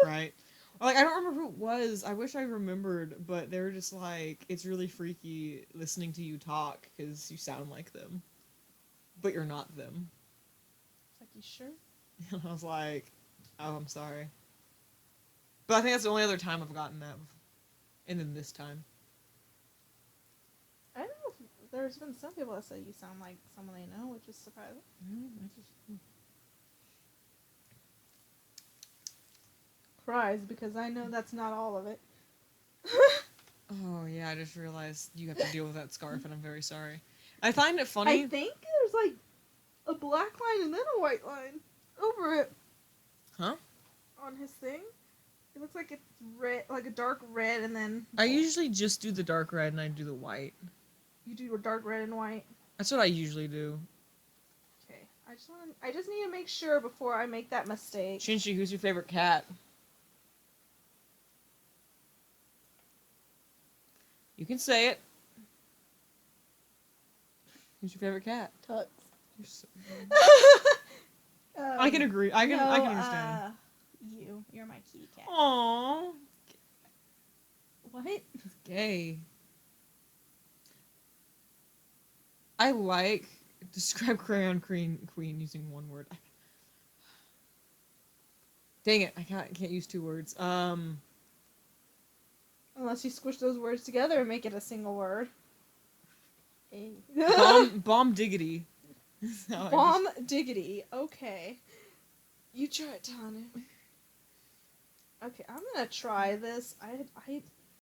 Right. Or, like, I don't remember who it was. I wish I remembered, but they were just like, it's really freaky listening to you talk because you sound like them, but you're not them. It's like, you sure? And I was like, oh, I'm sorry. But I think that's the only other time I've gotten that. And then this time. I don't know if there's been some people that say you sound like someone they know, which is surprising. Surprised because I know that's not all of it. Oh, yeah, I just realized you have to deal with that scarf, and I'm very sorry. I find it funny. I think there's like a black line and then a white line over it. Huh? On his thing. It looks like it's red, like a dark red, and then... I usually just do the dark red and I do the white. You do a dark red and white? That's what I usually do. Okay. I just need to make sure before I make that mistake. Chinchi, who's your favorite cat? You can say it. Who's your favorite cat? Tux. You're so... I can agree. I can understand. You're my kitty cat. Aww. What? It's gay. I like describe Crayon Queen using one word. Dang it! I can't use two words. Unless you squish those words together and make it a single word. Bomb diggity. Bomb diggity. Okay. You try it, Tana. Okay, I'm gonna try this.